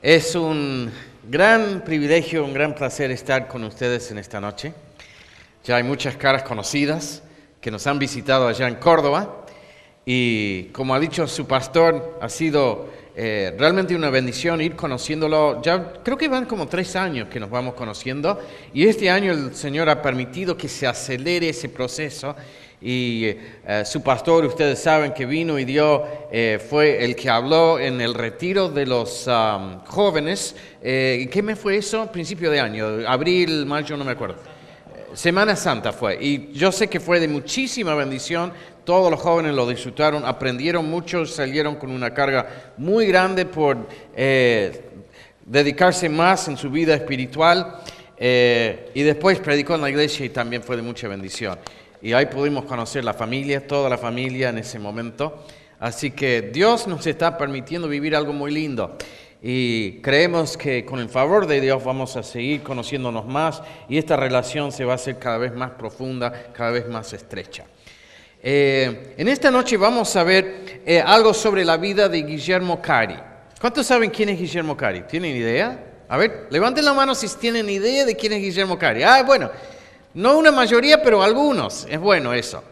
Es un gran privilegio, un gran placer estar con ustedes en esta noche. Ya hay muchas caras conocidas que nos han visitado allá en Córdoba y como ha dicho su pastor, ha sido realmente una bendición ir conociéndolo. Ya creo que van como 3 años que nos vamos conociendo y este año el Señor ha permitido que se acelere ese proceso. Y su pastor, ustedes saben que vino y fue el que habló en el retiro de los jóvenes. ¿Qué mes fue eso? Principio de año, abril, mayo, no me acuerdo. Semana Santa fue, y yo sé que fue de muchísima bendición. Todos los jóvenes lo disfrutaron, aprendieron mucho, salieron con una carga muy grande por dedicarse más en su vida espiritual. Y después predicó en la iglesia y también fue de mucha bendición. Y ahí pudimos conocer la familia, toda la familia en ese momento. Así que Dios nos está permitiendo vivir algo muy lindo. Y creemos que con el favor de Dios vamos a seguir conociéndonos más y esta relación se va a hacer cada vez más profunda, cada vez más estrecha. En esta noche vamos a ver algo sobre la vida de Guillermo Cari. ¿Cuántos saben quién es Guillermo Cari? ¿Tienen idea? A ver, levanten la mano si tienen idea de quién es Guillermo Cari. Bueno. No una mayoría, pero algunos. Es bueno eso.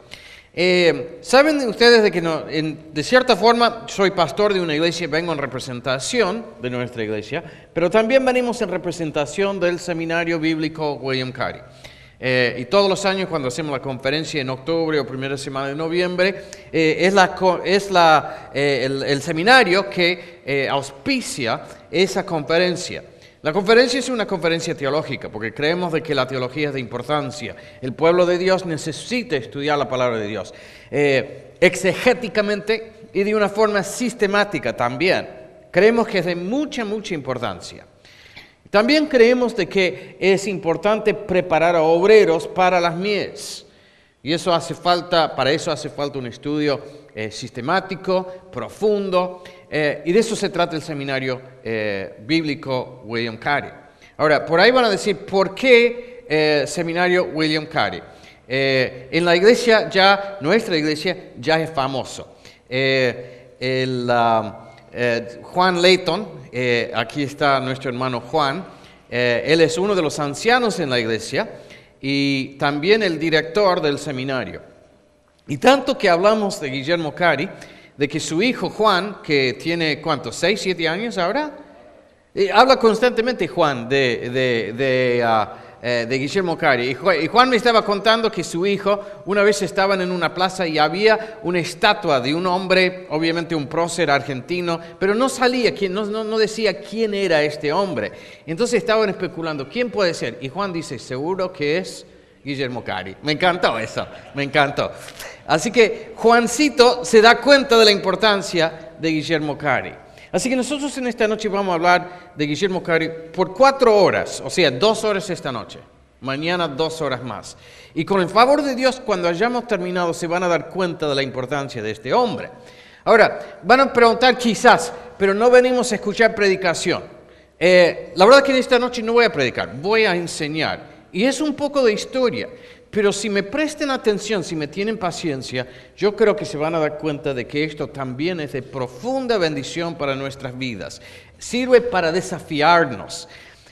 ¿Saben ustedes de que de cierta forma soy pastor de una iglesia, vengo en representación de nuestra iglesia, pero también venimos en representación del Seminario Bíblico William Carey. Y todos los años cuando hacemos la conferencia en octubre o primera semana de noviembre, es el seminario que auspicia esa conferencia. La conferencia es una conferencia teológica porque creemos de que la teología es de importancia. El pueblo de Dios necesita estudiar la palabra de Dios exegéticamente y de una forma sistemática también. Creemos que es de mucha importancia. También creemos de que es importante preparar a obreros para las mies. Y para eso hace falta un estudio sistemático, profundo, y de eso se trata el seminario bíblico William Carey. Ahora, por ahí van a decir, ¿por qué seminario William Carey? En la iglesia nuestra iglesia ya es famoso. Juan Layton, aquí está nuestro hermano Juan, él es uno de los ancianos en la iglesia y también el director del seminario. Y tanto que hablamos de Guillermo Cari, de que su hijo Juan, que tiene, ¿cuántos? 6, 7 años ahora, habla constantemente Juan de Guillermo Cari. Y Juan me estaba contando que su hijo, una vez estaban en una plaza y había una estatua de un hombre, obviamente un prócer argentino, pero no decía quién era este hombre. Entonces estaban especulando, ¿quién puede ser? Y Juan dice, seguro que es Guillermo Cari. Me encantó eso, me encantó. Así que Juancito se da cuenta de la importancia de Guillermo Cari. Así que nosotros en esta noche vamos a hablar de Guillermo Cari por 4 horas, o sea, 2 horas esta noche. Mañana 2 horas más. Y con el favor de Dios, cuando hayamos terminado, se van a dar cuenta de la importancia de este hombre. Ahora, van a preguntar quizás, pero no venimos a escuchar predicación. La verdad es que en esta noche no voy a predicar, voy a enseñar. Y es un poco de historia. Pero si me presten atención, si me tienen paciencia, yo creo que se van a dar cuenta de que esto también es de profunda bendición para nuestras vidas. Sirve para desafiarnos.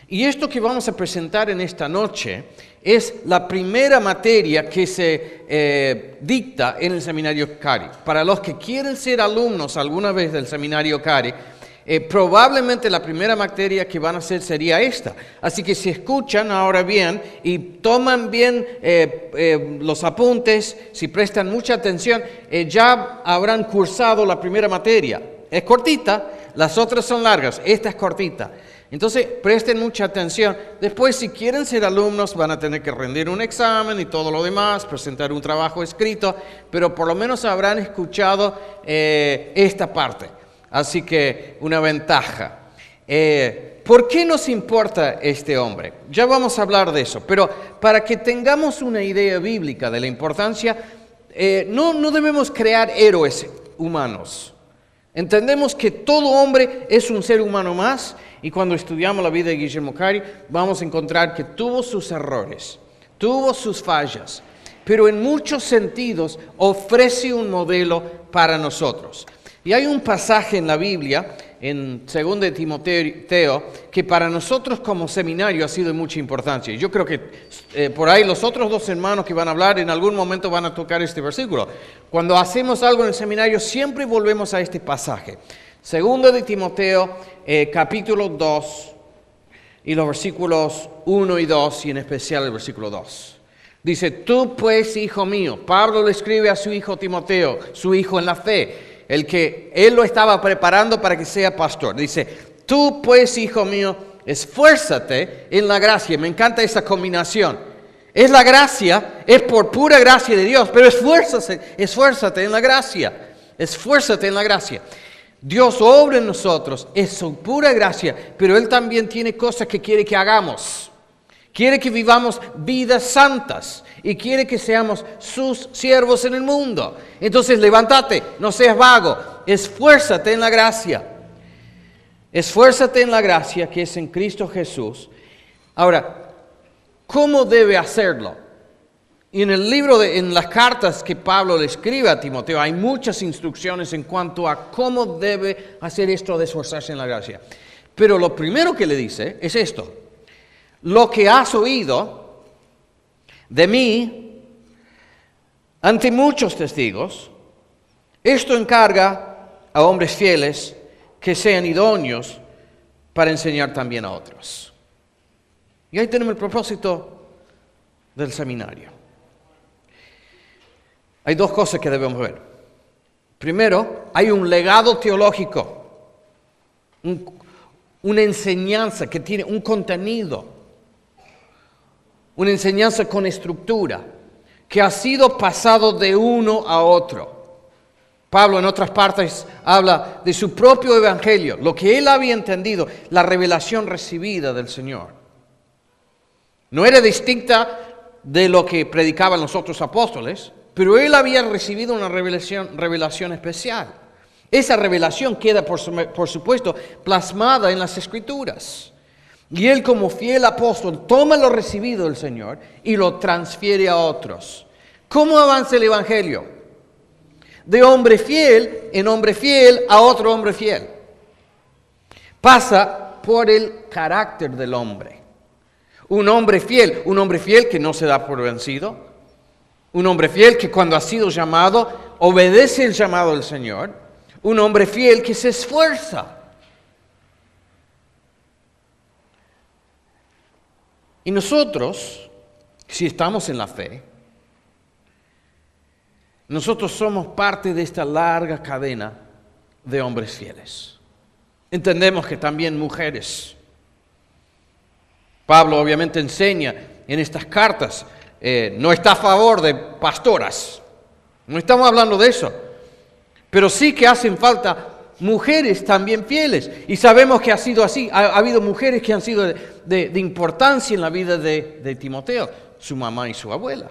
Y esto que vamos a presentar en esta noche es la primera materia que se dicta en el Seminario Cari. Para los que quieren ser alumnos alguna vez del Seminario Cari, probablemente la primera materia que van a hacer sería esta. Así que si escuchan ahora bien y toman bien los apuntes, si prestan mucha atención, ya habrán cursado la primera materia. Es cortita, las otras son largas, esta es cortita. Entonces presten mucha atención. Después, si quieren ser alumnos, van a tener que rendir un examen y todo lo demás, presentar un trabajo escrito, pero por lo menos habrán escuchado esta parte. Así que una ventaja. ¿Por qué nos importa este hombre? Ya vamos a hablar de eso, pero para que tengamos una idea bíblica de la importancia, no debemos crear héroes humanos. Entendemos que todo hombre es un ser humano más y cuando estudiamos la vida de Guillermo Cari vamos a encontrar que tuvo sus errores, tuvo sus fallas, pero en muchos sentidos ofrece un modelo para nosotros. Y hay un pasaje en la Biblia en 2 de Timoteo, que para nosotros como seminario ha sido de mucha importancia. Yo creo que por ahí los otros dos hermanos que van a hablar en algún momento van a tocar este versículo. Cuando hacemos algo en el seminario siempre volvemos a este pasaje. 2 de Timoteo, capítulo 2, y los versículos 1 y 2, y en especial el versículo 2. Dice, tú pues, hijo mío, Pablo le escribe a su hijo Timoteo, su hijo en la fe, el que él lo estaba preparando para que sea pastor. Dice, tú pues, hijo mío, esfuérzate en la gracia. Me encanta esa combinación. Es la gracia, es por pura gracia de Dios, pero esfuérzate en la gracia. Esfuérzate en la gracia. Dios obra en nosotros, es su pura gracia, pero Él también tiene cosas que quiere que hagamos. Quiere que vivamos vidas santas y quiere que seamos sus siervos en el mundo. Entonces levántate, no seas vago, esfuérzate en la gracia. Esfuérzate en la gracia que es en Cristo Jesús. Ahora, ¿cómo debe hacerlo? Y en el libro, en las cartas que Pablo le escribe a Timoteo, hay muchas instrucciones en cuanto a cómo debe hacer esto de esforzarse en la gracia. Pero lo primero que le dice es esto. Lo que has oído de mí ante muchos testigos, esto encarga a hombres fieles que sean idóneos para enseñar también a otros. Y ahí tenemos el propósito del seminario. Hay dos cosas que debemos ver. Primero, hay un legado teológico, una enseñanza que tiene un contenido. Una enseñanza con estructura, que ha sido pasado de uno a otro. Pablo en otras partes habla de su propio evangelio, lo que él había entendido, la revelación recibida del Señor. No era distinta de lo que predicaban los otros apóstoles, pero él había recibido una revelación especial. Esa revelación queda, por supuesto, plasmada en las Escrituras. Y él como fiel apóstol toma lo recibido del Señor y lo transfiere a otros. ¿Cómo avanza el evangelio? De hombre fiel en hombre fiel a otro hombre fiel. Pasa por el carácter del hombre. Un hombre fiel que no se da por vencido. Un hombre fiel que cuando ha sido llamado obedece el llamado del Señor. Un hombre fiel que se esfuerza. Y nosotros, si estamos en la fe, nosotros somos parte de esta larga cadena de hombres fieles. Entendemos que también mujeres. Pablo obviamente enseña en estas cartas, no está a favor de pastoras. No estamos hablando de eso. Pero sí que hacen falta mujeres también fieles, y sabemos que ha sido así. Ha habido mujeres que han sido de importancia en la vida de Timoteo, su mamá y su abuela.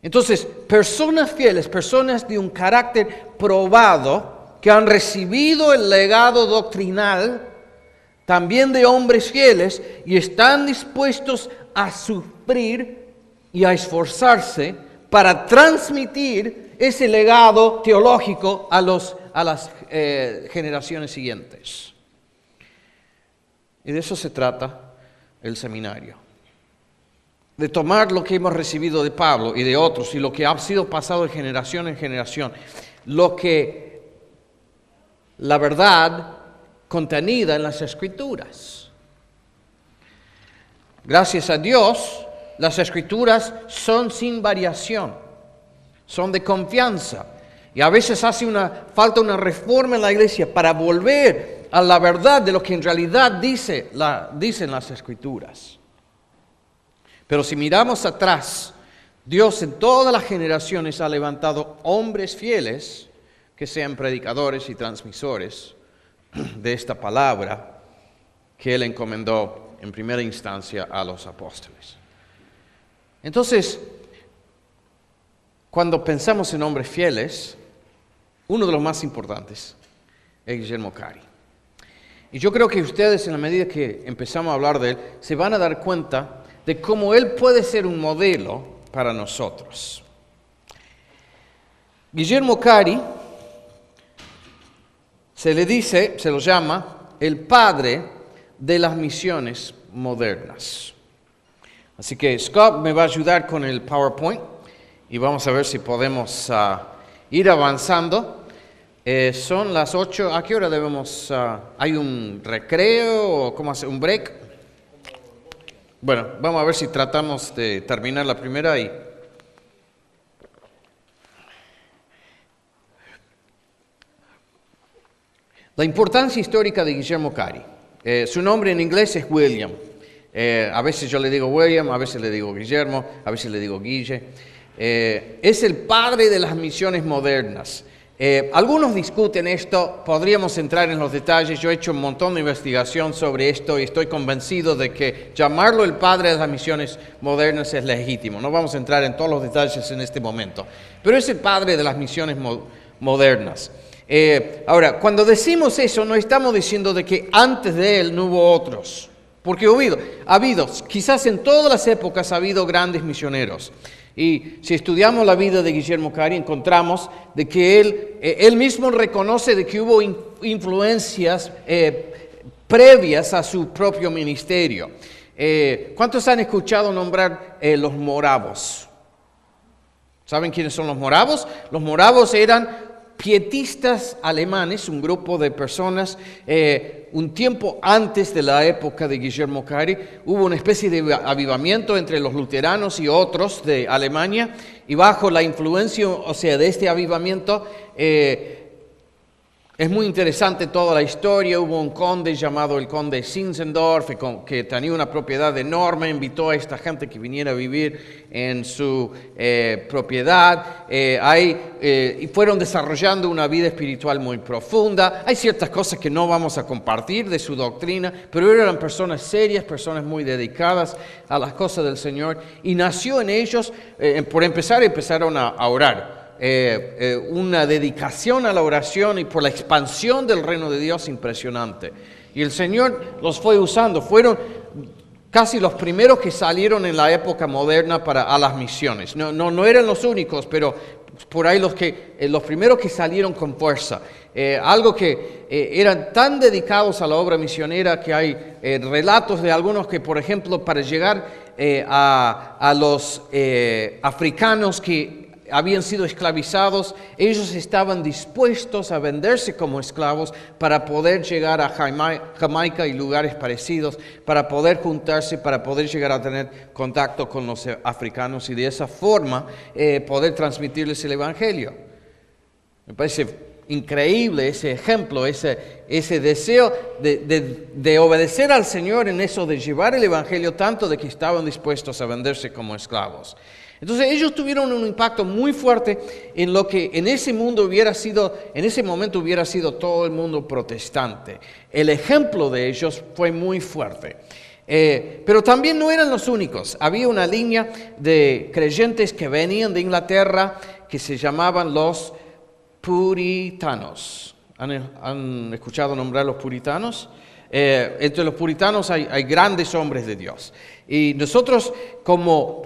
Entonces, personas fieles, personas de un carácter probado, que han recibido el legado doctrinal, también de hombres fieles, y están dispuestos a sufrir y a esforzarse para transmitir ese legado teológico a las generaciones siguientes. Y de eso se trata el seminario. De tomar lo que hemos recibido de Pablo y de otros y lo que ha sido pasado de generación en generación, la verdad contenida en las Escrituras. Gracias a Dios, las Escrituras son sin variación, son de confianza. Y a veces falta una reforma en la iglesia para volver a la verdad de lo que en realidad dicen las Escrituras. Pero si miramos atrás, Dios en todas las generaciones ha levantado hombres fieles que sean predicadores y transmisores de esta palabra que Él encomendó en primera instancia a los apóstoles. Entonces, cuando pensamos en hombres fieles, uno de los más importantes es Guillermo Cari. Y yo creo que ustedes, en la medida que empezamos a hablar de él, se van a dar cuenta de cómo él puede ser un modelo para nosotros. Guillermo Cari se lo llama el padre de las misiones modernas. Así que Scott me va a ayudar con el PowerPoint y vamos a ver si podemos ir avanzando. Son las 8. ¿A qué hora debemos? ¿Hay un recreo o cómo hace? ¿Un break? Bueno, vamos a ver si tratamos de terminar la primera y... La importancia histórica de Guillermo Cari. Su nombre en inglés es William. A veces yo le digo William, a veces le digo Guillermo, a veces le digo Guille. Es el padre de las misiones modernas. Algunos discuten esto, podríamos entrar en los detalles. Yo he hecho un montón de investigación sobre esto y estoy convencido de que llamarlo el padre de las misiones modernas es legítimo. No vamos a entrar en todos los detalles en este momento, pero es el padre de las misiones modernas. Ahora, cuando decimos eso, no estamos diciendo de que antes de él no hubo otros, porque ha habido, quizás en todas las épocas ha habido grandes misioneros. Y si estudiamos la vida de Guillermo Cari, encontramos de que él mismo reconoce de que hubo influencias previas a su propio ministerio. ¿Cuántos han escuchado nombrar los moravos? ¿Saben quiénes son los moravos? Los moravos eran pietistas alemanes, un grupo de personas, un tiempo antes de la época de Guillermo Cari, hubo una especie de avivamiento entre los luteranos y otros de Alemania, y bajo la influencia, de este avivamiento, es muy interesante toda la historia. Hubo un conde llamado el conde Zinzendorf que tenía una propiedad enorme, invitó a esta gente que viniera a vivir en su propiedad y fueron desarrollando una vida espiritual muy profunda. Hay ciertas cosas que no vamos a compartir de su doctrina, pero eran personas serias, personas muy dedicadas a las cosas del Señor, y nació en ellos, empezaron a orar. Una dedicación a la oración y por la expansión del reino de Dios impresionante. Y el Señor los fue usando, fueron casi los primeros que salieron en la época moderna a las misiones. No eran los únicos, pero por ahí los primeros que salieron con fuerza. Algo que eran tan dedicados a la obra misionera que hay relatos de algunos que, por ejemplo, para llegar a los africanos que habían sido esclavizados, ellos estaban dispuestos a venderse como esclavos para poder llegar a Jamaica y lugares parecidos, para poder juntarse, para poder llegar a tener contacto con los africanos y de esa forma poder transmitirles el Evangelio. Me parece increíble ese ejemplo, ese deseo de obedecer al Señor en eso, de llevar el Evangelio tanto de que estaban dispuestos a venderse como esclavos. Entonces ellos tuvieron un impacto muy fuerte en lo que en ese momento hubiera sido todo el mundo protestante. El ejemplo de ellos fue muy fuerte. Pero también no eran los únicos. Había una línea de creyentes que venían de Inglaterra que se llamaban los puritanos. ¿Han escuchado nombrar los puritanos? Entre los puritanos hay grandes hombres de Dios. Y nosotros como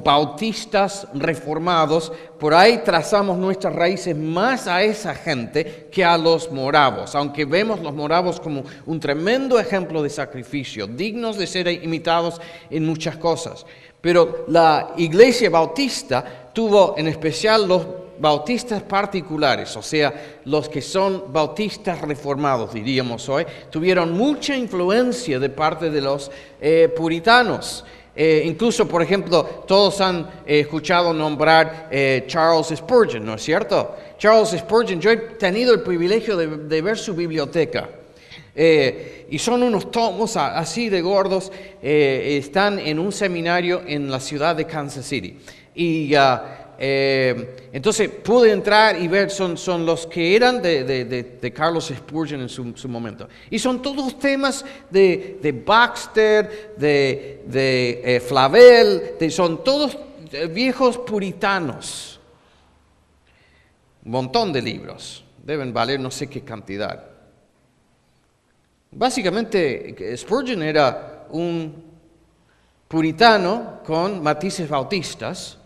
bautistas reformados, por ahí trazamos nuestras raíces más a esa gente que a los moravos, aunque vemos los moravos como un tremendo ejemplo de sacrificio, dignos de ser imitados en muchas cosas. Pero la iglesia bautista tuvo en especial los bautistas particulares, o sea, los que son bautistas reformados, diríamos hoy, tuvieron mucha influencia de parte de los puritanos. Incluso, por ejemplo, todos han escuchado nombrar Charles Spurgeon, ¿no es cierto? Charles Spurgeon, yo he tenido el privilegio de ver su biblioteca. Y son unos tomos así de gordos, están en un seminario en la ciudad de Kansas City. Y entonces pude entrar y ver, son los que eran de Carlos Spurgeon en su momento. Y son todos temas de Baxter, de Flavel, son todos viejos puritanos. Un montón de libros, deben valer no sé qué cantidad. Básicamente Spurgeon era un puritano con matices bautistas.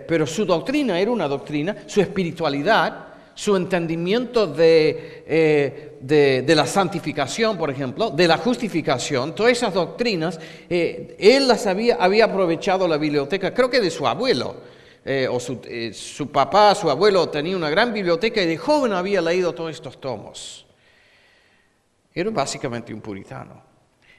Pero su doctrina era una doctrina, su espiritualidad, su entendimiento de la santificación, por ejemplo, de la justificación, todas esas doctrinas, él las había aprovechado la biblioteca, creo que de su abuelo, o su papá, su abuelo tenía una gran biblioteca y de joven había leído todos estos tomos. Era básicamente un puritano.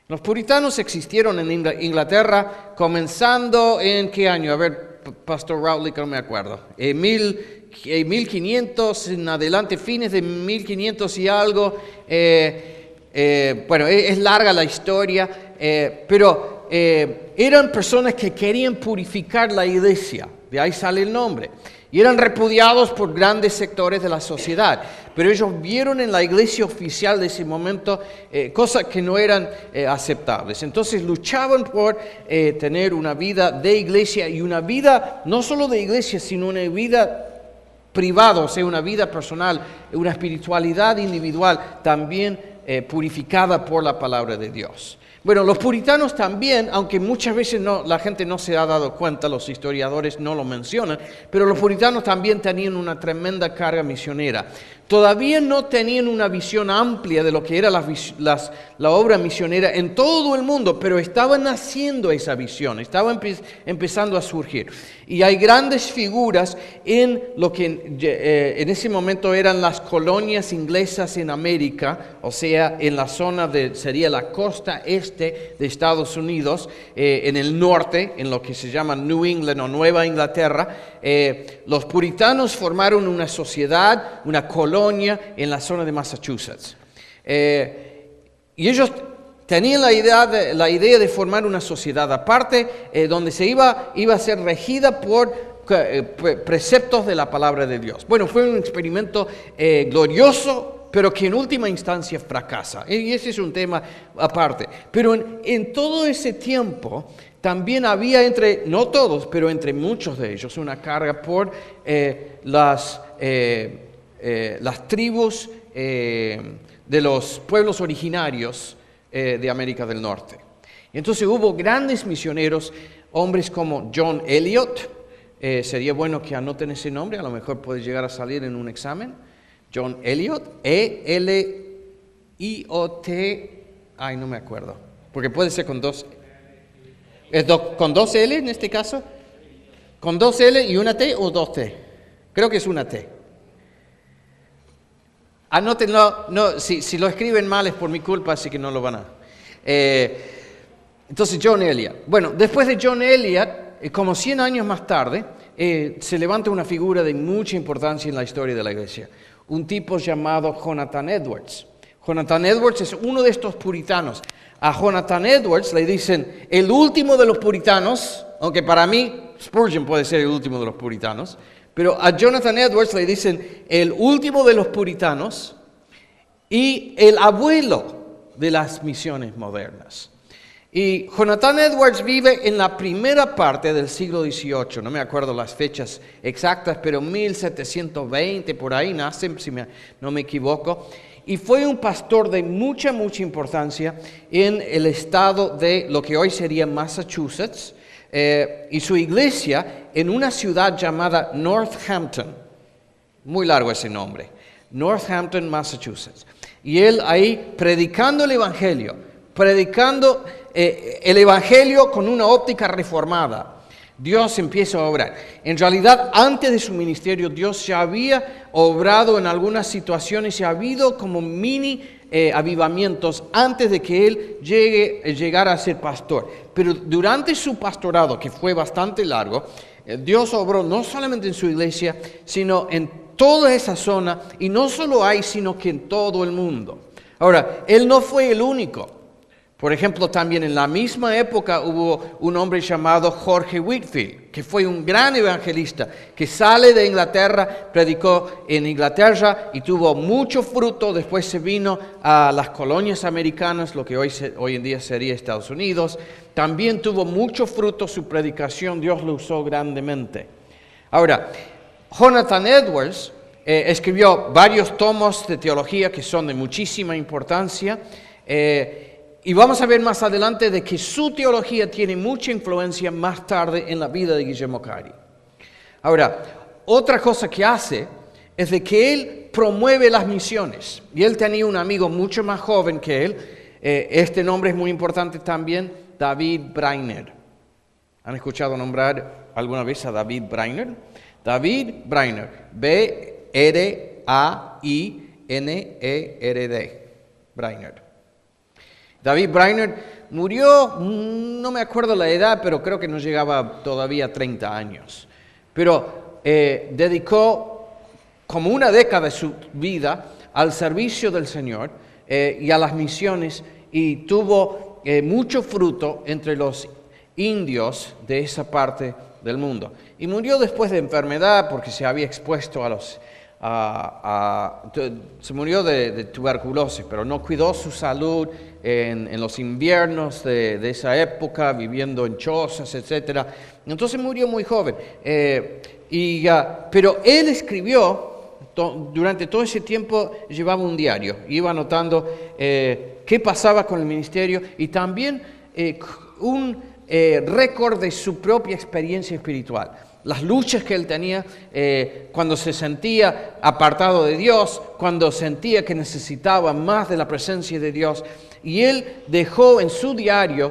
Los puritanos existieron en Inglaterra comenzando en ¿qué año? A ver, Pastor Rowley, que no me acuerdo. 1500 en adelante, fines de 1500 y algo. Bueno, es larga la historia, pero eran personas que querían purificar la iglesia. De ahí sale el nombre. Y eran repudiados por grandes sectores de la sociedad. Pero ellos vieron en la iglesia oficial de ese momento cosas que no eran aceptables. Entonces luchaban por tener una vida de iglesia y una vida no solo de iglesia, sino una vida privada, o sea, una vida personal, una espiritualidad individual también purificada por la palabra de Dios. Bueno, los puritanos también, aunque muchas veces la gente no se ha dado cuenta, los historiadores no lo mencionan, pero los puritanos también tenían una tremenda carga misionera. Todavía no tenían una visión amplia de lo que era la obra misionera en todo el mundo, pero estaban naciendo esa visión, estaba empezando a surgir. Y hay grandes figuras en lo que en ese momento eran las colonias inglesas en América, o sea, en la zona sería la costa este de Estados Unidos, en el norte, en lo que se llama New England o Nueva Inglaterra. Los puritanos formaron una sociedad, una colonia en la zona de Massachusetts. Y ellos tenían la idea de formar una sociedad aparte, donde se iba a ser regida por preceptos de la palabra de Dios. Bueno, fue un experimento glorioso, pero que en última instancia fracasa. Y ese es un tema aparte. Pero en todo ese tiempo también había no todos, pero entre muchos de ellos, una carga por las tribus de los pueblos originarios de América del Norte. Entonces hubo grandes misioneros, hombres como John Eliot. Sería bueno que anoten ese nombre, a lo mejor puede llegar a salir en un examen. John Eliot, E-L-I-O-T, no me acuerdo, porque puede ser con dos. ¿Con dos L en este caso? ¿Con dos L y una T o dos T? Creo que es una T. Anótenlo, no, si lo escriben mal es por mi culpa, así que no lo van a. Entonces John Eliot. Bueno, después de John Eliot, como 100 años más tarde, se levanta una figura de mucha importancia en la historia de la iglesia. Un tipo llamado Jonathan Edwards. Jonathan Edwards es uno de estos puritanos. A Jonathan Edwards le dicen el último de los puritanos, aunque para mí Spurgeon puede ser el último de los puritanos, pero a Jonathan Edwards le dicen el último de los puritanos y el abuelo de las misiones modernas. Y Jonathan Edwards vive en la primera parte del siglo XVIII, no me acuerdo las fechas exactas, pero 1720 por ahí nace, si no me equivoco. Y fue un pastor de mucha importancia en el estado de lo que hoy sería Massachusetts, y su iglesia en una ciudad llamada Northampton. Muy largo ese nombre. Northampton, Massachusetts. Y él ahí predicando el evangelio con una óptica reformada. Dios empieza a obrar. En realidad, antes de su ministerio, Dios ya había obrado en algunas situaciones y ha habido como mini avivamientos antes de que él llegara a ser pastor. Pero durante su pastorado, que fue bastante largo, Dios obró no solamente en su iglesia, sino en toda esa zona, y no solo ahí, sino que en todo el mundo. Ahora, él no fue el único. Por ejemplo, también en la misma época hubo un hombre llamado George Whitefield, que fue un gran evangelista, que sale de Inglaterra, predicó en Inglaterra y tuvo mucho fruto. Después se vino a las colonias americanas, lo que hoy en día sería Estados Unidos. También tuvo mucho fruto su predicación, Dios lo usó grandemente. Ahora, Jonathan Edwards escribió varios tomos de teología que son de muchísima importancia. Y vamos a ver más adelante de que su teología tiene mucha influencia más tarde en la vida de Guillermo Cari. Ahora, otra cosa que hace es de que él promueve las misiones. Y él tenía un amigo mucho más joven que él. Este nombre es muy importante también, David Brainerd. ¿Han escuchado nombrar alguna vez a David Brainerd? David Brainerd, B-R-A-I-N-E-R-D, Brainerd. David Brainerd murió, no me acuerdo la edad, pero creo que no llegaba todavía a 30 años. Pero dedicó como una década de su vida al servicio del Señor y a las misiones, y tuvo mucho fruto entre los indios de esa parte del mundo. Y murió después de enfermedad porque se había expuesto se murió de tuberculosis, pero no cuidó su salud en los inviernos de esa época, viviendo en chozas, etc. Entonces murió muy joven. Pero él escribió, durante todo ese tiempo llevaba un diario, iba anotando qué pasaba con el ministerio y también un récord de su propia experiencia espiritual. Las luchas que él tenía cuando se sentía apartado de Dios, cuando sentía que necesitaba más de la presencia de Dios. Y él dejó en su diario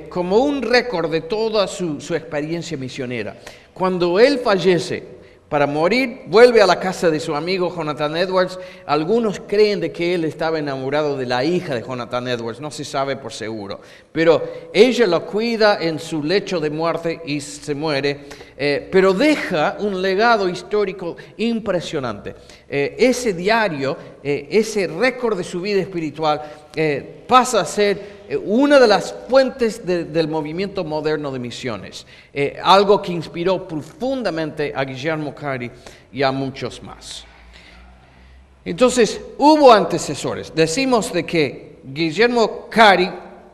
como un récord de toda su experiencia misionera. Cuando él fallece, para morir, vuelve a la casa de su amigo Jonathan Edwards. Algunos creen de que él estaba enamorado de la hija de Jonathan Edwards, no se sabe por seguro. Pero ella lo cuida en su lecho de muerte y se muere. Pero deja un legado histórico impresionante. Ese diario, ese récord de su vida espiritual, pasa a ser una de las fuentes del movimiento moderno de misiones, algo que inspiró profundamente a Guillermo Cari y a muchos más. Entonces, hubo antecesores. Decimos de que Guillermo Cari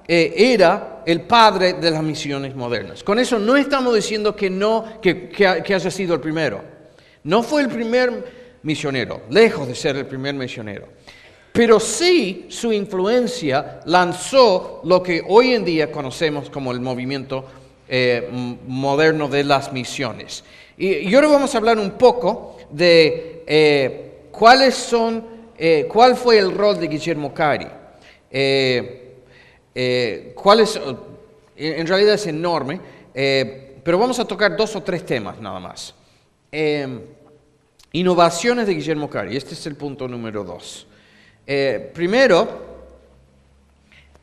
era el padre de las misiones modernas. Con eso no estamos diciendo que haya sido el primero. No fue el primer misionero, lejos de ser el primer misionero. Pero sí su influencia lanzó lo que hoy en día conocemos como el movimiento moderno de las misiones. Y ahora vamos a hablar un poco de cuál fue el rol de Guillermo Cari. En realidad es enorme, pero vamos a tocar 2 o 3 temas nada más. Innovaciones de Guillermo Cari, este es el punto número 2. Primero,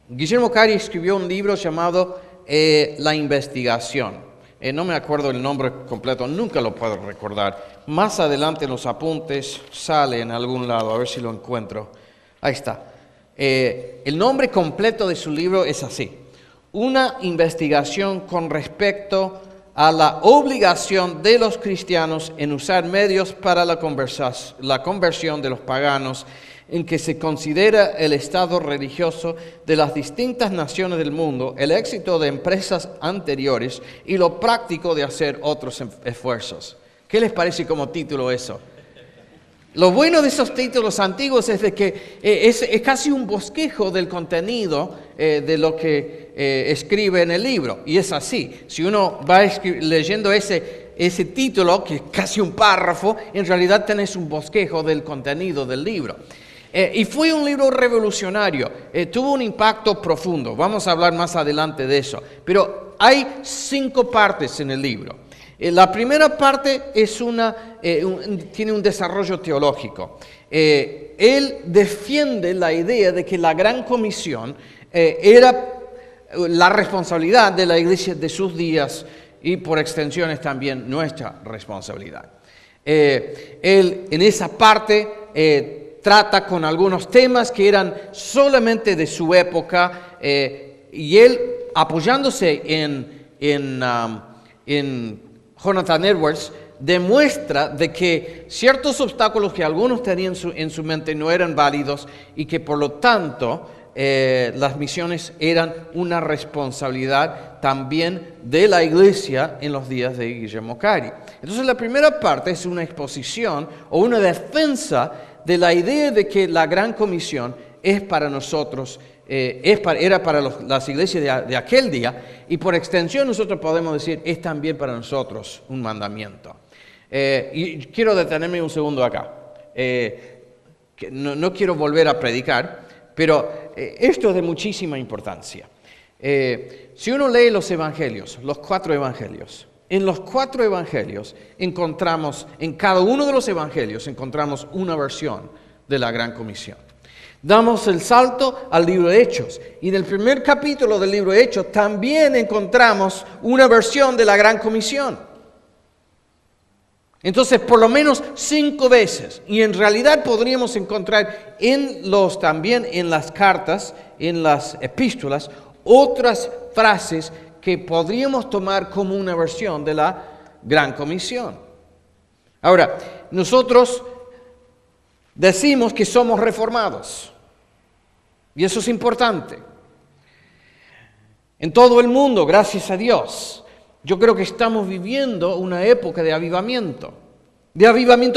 Guillermo Cari escribió un libro llamado La Investigación. No me acuerdo el nombre completo, nunca lo puedo recordar. Más adelante en los apuntes sale en algún lado, a ver si lo encuentro. Ahí está. El nombre completo de su libro es así: Una investigación con respecto a la obligación de los cristianos en usar medios para la conversión de los paganos, en que se considera el estado religioso de las distintas naciones del mundo, el éxito de empresas anteriores y lo práctico de hacer otros esfuerzos. ¿Qué les parece como título eso? Lo bueno de esos títulos antiguos es de que es casi un bosquejo del contenido de lo que escribe en el libro. Y es así. Si uno va leyendo ese título, que es casi un párrafo, en realidad tenés un bosquejo del contenido del libro. Y fue un libro revolucionario, tuvo un impacto profundo. Vamos a hablar más adelante de eso. Pero hay 5 partes en el libro. La primera parte es tiene un desarrollo teológico. Él defiende la idea de que la Gran Comisión era la responsabilidad de la iglesia de sus días y por extensión es también nuestra responsabilidad. Él en esa parte trata con algunos temas que eran solamente de su época y él, apoyándose en Jonathan Edwards, demuestra de que ciertos obstáculos que algunos tenían en su mente no eran válidos y que por lo tanto las misiones eran una responsabilidad también de la iglesia en los días de Guillermo Cari. Entonces la primera parte es una exposición o una defensa de la idea de que la Gran Comisión es para nosotros, era para las iglesias de aquel día, y por extensión nosotros podemos decir, es también para nosotros un mandamiento. Y quiero detenerme un segundo acá. que no quiero volver a predicar, pero esto es de muchísima importancia. Si uno lee los evangelios, los 4 evangelios, en los 4 evangelios encontramos, en cada uno de los evangelios encontramos una versión de la Gran Comisión. Damos el salto al libro de Hechos, y en el primer capítulo del libro de Hechos también encontramos una versión de la Gran Comisión. Entonces, por lo menos 5 veces, y en realidad podríamos encontrar también en las cartas, en las epístolas, otras frases que podríamos tomar como una versión de la Gran Comisión. Ahora, nosotros decimos que somos reformados, y eso es importante. En todo el mundo, gracias a Dios, yo creo que estamos viviendo una época de avivamiento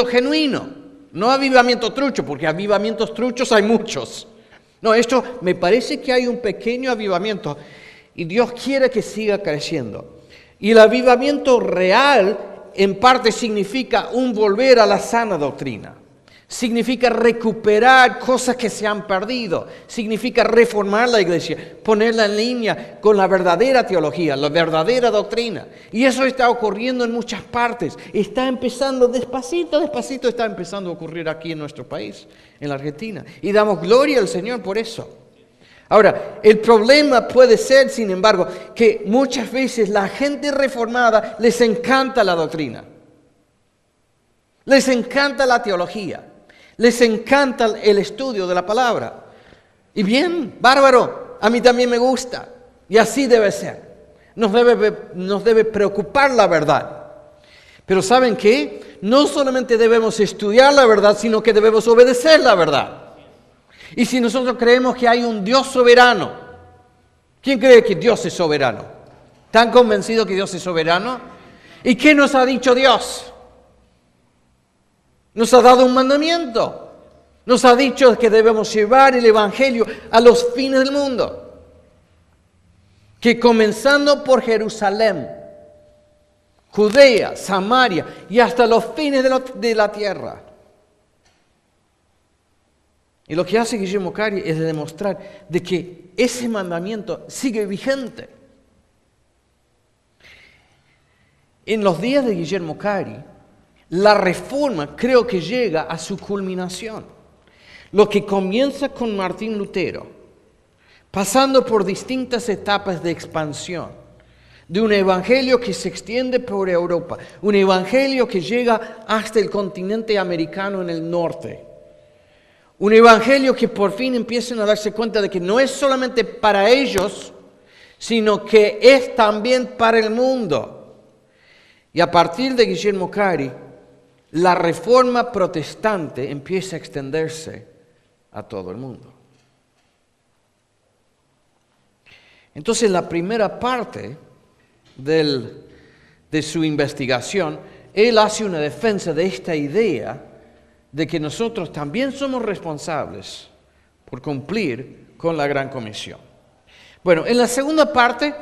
genuino, no avivamiento trucho, porque avivamientos truchos hay muchos. No, esto me parece que hay un pequeño avivamiento y Dios quiere que siga creciendo. Y el avivamiento real en parte significa un volver a la sana doctrina. Significa recuperar cosas que se han perdido. Significa reformar la iglesia, ponerla en línea con la verdadera teología, la verdadera doctrina. Y eso está ocurriendo en muchas partes. Está empezando despacito está empezando a ocurrir aquí en nuestro país, en la Argentina. Y damos gloria al Señor por eso. Ahora, el problema puede ser, sin embargo, que muchas veces la gente reformada les encanta la doctrina. Les encanta la teología. Les encanta el estudio de la palabra. Y bien, bárbaro, a mí también me gusta. Y así debe ser. Nos debe preocupar la verdad. Pero ¿saben qué? No solamente debemos estudiar la verdad, sino que debemos obedecer la verdad. Y si nosotros creemos que hay un Dios soberano, ¿quién cree que Dios es soberano? ¿Están convencidos que Dios es soberano? ¿Y qué nos ha dicho Dios? Nos ha dado un mandamiento. Nos ha dicho que debemos llevar el Evangelio a los fines del mundo. Que comenzando por Jerusalén, Judea, Samaria y hasta los fines de la tierra. Y lo que hace Guillermo Cari es demostrar de que ese mandamiento sigue vigente. En los días de Guillermo Cari, la reforma creo que llega a su culminación. Lo que comienza con Martín Lutero, pasando por distintas etapas de expansión, de un evangelio que se extiende por Europa, un evangelio que llega hasta el continente americano en el norte, un evangelio que por fin empiezan a darse cuenta de que no es solamente para ellos, sino que es también para el mundo. Y a partir de Guillermo Cari, la reforma protestante empieza a extenderse a todo el mundo. Entonces, la primera parte de su investigación, él hace una defensa de esta idea de que nosotros también somos responsables por cumplir con la Gran Comisión. Bueno, en la segunda parte,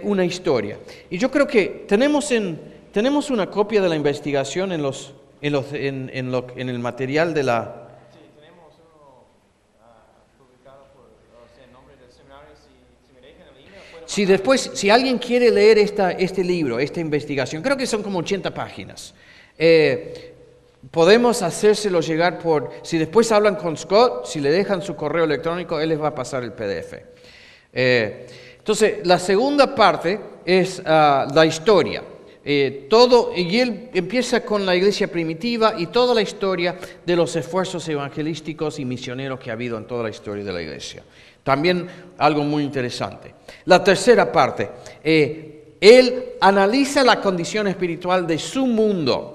una historia. Y yo creo que tenemos una copia de la investigación en el material de la... Sí, tenemos uno publicado por el nombre del seminario. Si me dejan el email, si alguien quiere leer este libro, esta investigación, creo que son como 80 páginas. Podemos hacérselo llegar si después hablan con Scott, si le dejan su correo electrónico, él les va a pasar el PDF. Entonces, la segunda parte es la historia. Y él empieza con la iglesia primitiva y toda la historia de los esfuerzos evangelísticos y misioneros que ha habido en toda la historia de la iglesia. También algo muy interesante. La tercera parte, él analiza la condición espiritual de su mundo.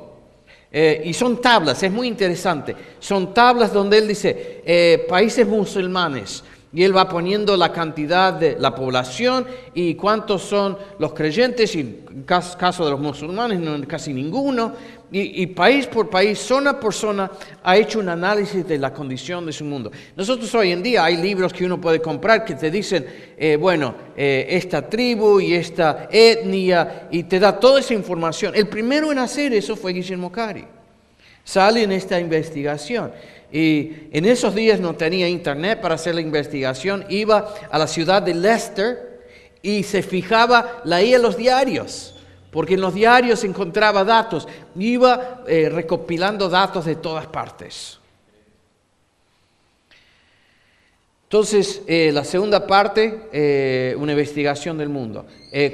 Y son tablas, es muy interesante. Son tablas donde él dice, países musulmanes. Y él va poniendo la cantidad de la población y cuántos son los creyentes, y en caso de los musulmanes, no, casi ninguno. Y país por país, zona por zona, ha hecho un análisis de la condición de su mundo. Nosotros hoy en día hay libros que uno puede comprar que te dicen, esta tribu y esta etnia, y te da toda esa información. El primero en hacer eso fue Guillermo Cari. Sale en esta investigación. Y en esos días no tenía internet para hacer la investigación. Iba a la ciudad de Leicester y se fijaba, leía los diarios, porque en los diarios encontraba datos. Iba recopilando datos de todas partes. Entonces, la segunda parte, una investigación del mundo.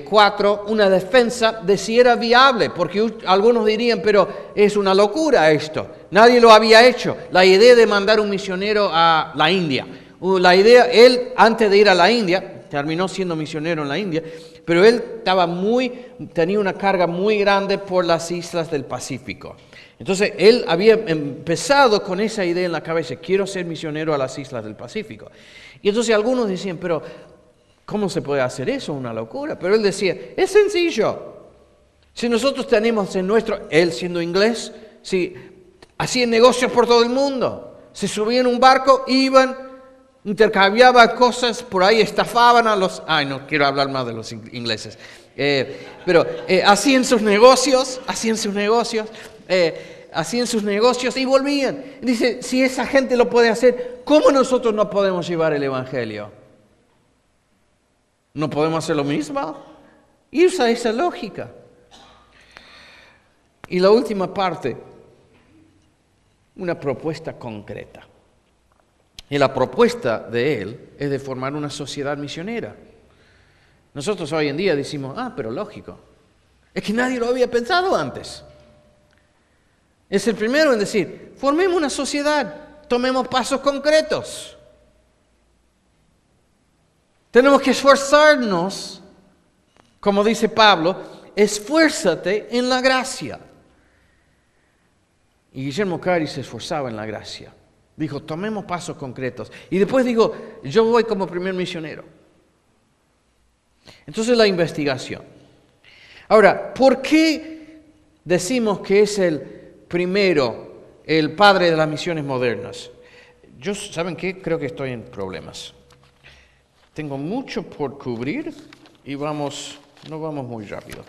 4, una defensa de si era viable, porque algunos dirían, pero es una locura esto, nadie lo había hecho. La idea de mandar un misionero a la India, él antes de ir a la India, terminó siendo misionero en la India, pero él tenía una carga muy grande por las islas del Pacífico. Entonces, él había empezado con esa idea en la cabeza, quiero ser misionero a las islas del Pacífico. Y entonces algunos decían, pero ¿cómo se puede hacer eso? Una locura. Pero él decía, es sencillo. Si nosotros tenemos él siendo inglés, hacían negocios por todo el mundo. Se subían en un barco, iban, intercambiaban cosas, por ahí estafaban a los... no quiero hablar más de los ingleses. Pero hacían sus negocios y volvían. Dice, si esa gente lo puede hacer, ¿cómo nosotros no podemos llevar el Evangelio? ¿No podemos hacer lo mismo? Y usa esa lógica. Y la última parte, una propuesta concreta. Y la propuesta de él es de formar una sociedad misionera. Nosotros hoy en día decimos, pero lógico. Es que nadie lo había pensado antes. Es el primero en decir, formemos una sociedad, tomemos pasos concretos. Tenemos que esforzarnos, como dice Pablo, esfuérzate en la gracia. Y Guillermo Cari se esforzaba en la gracia. Dijo, tomemos pasos concretos. Y después dijo, yo voy como primer misionero. Entonces la investigación. Ahora, ¿por qué decimos que es el padre de las misiones modernas? ¿Saben qué? Creo que estoy en problemas. Tengo mucho por cubrir y no vamos muy rápido.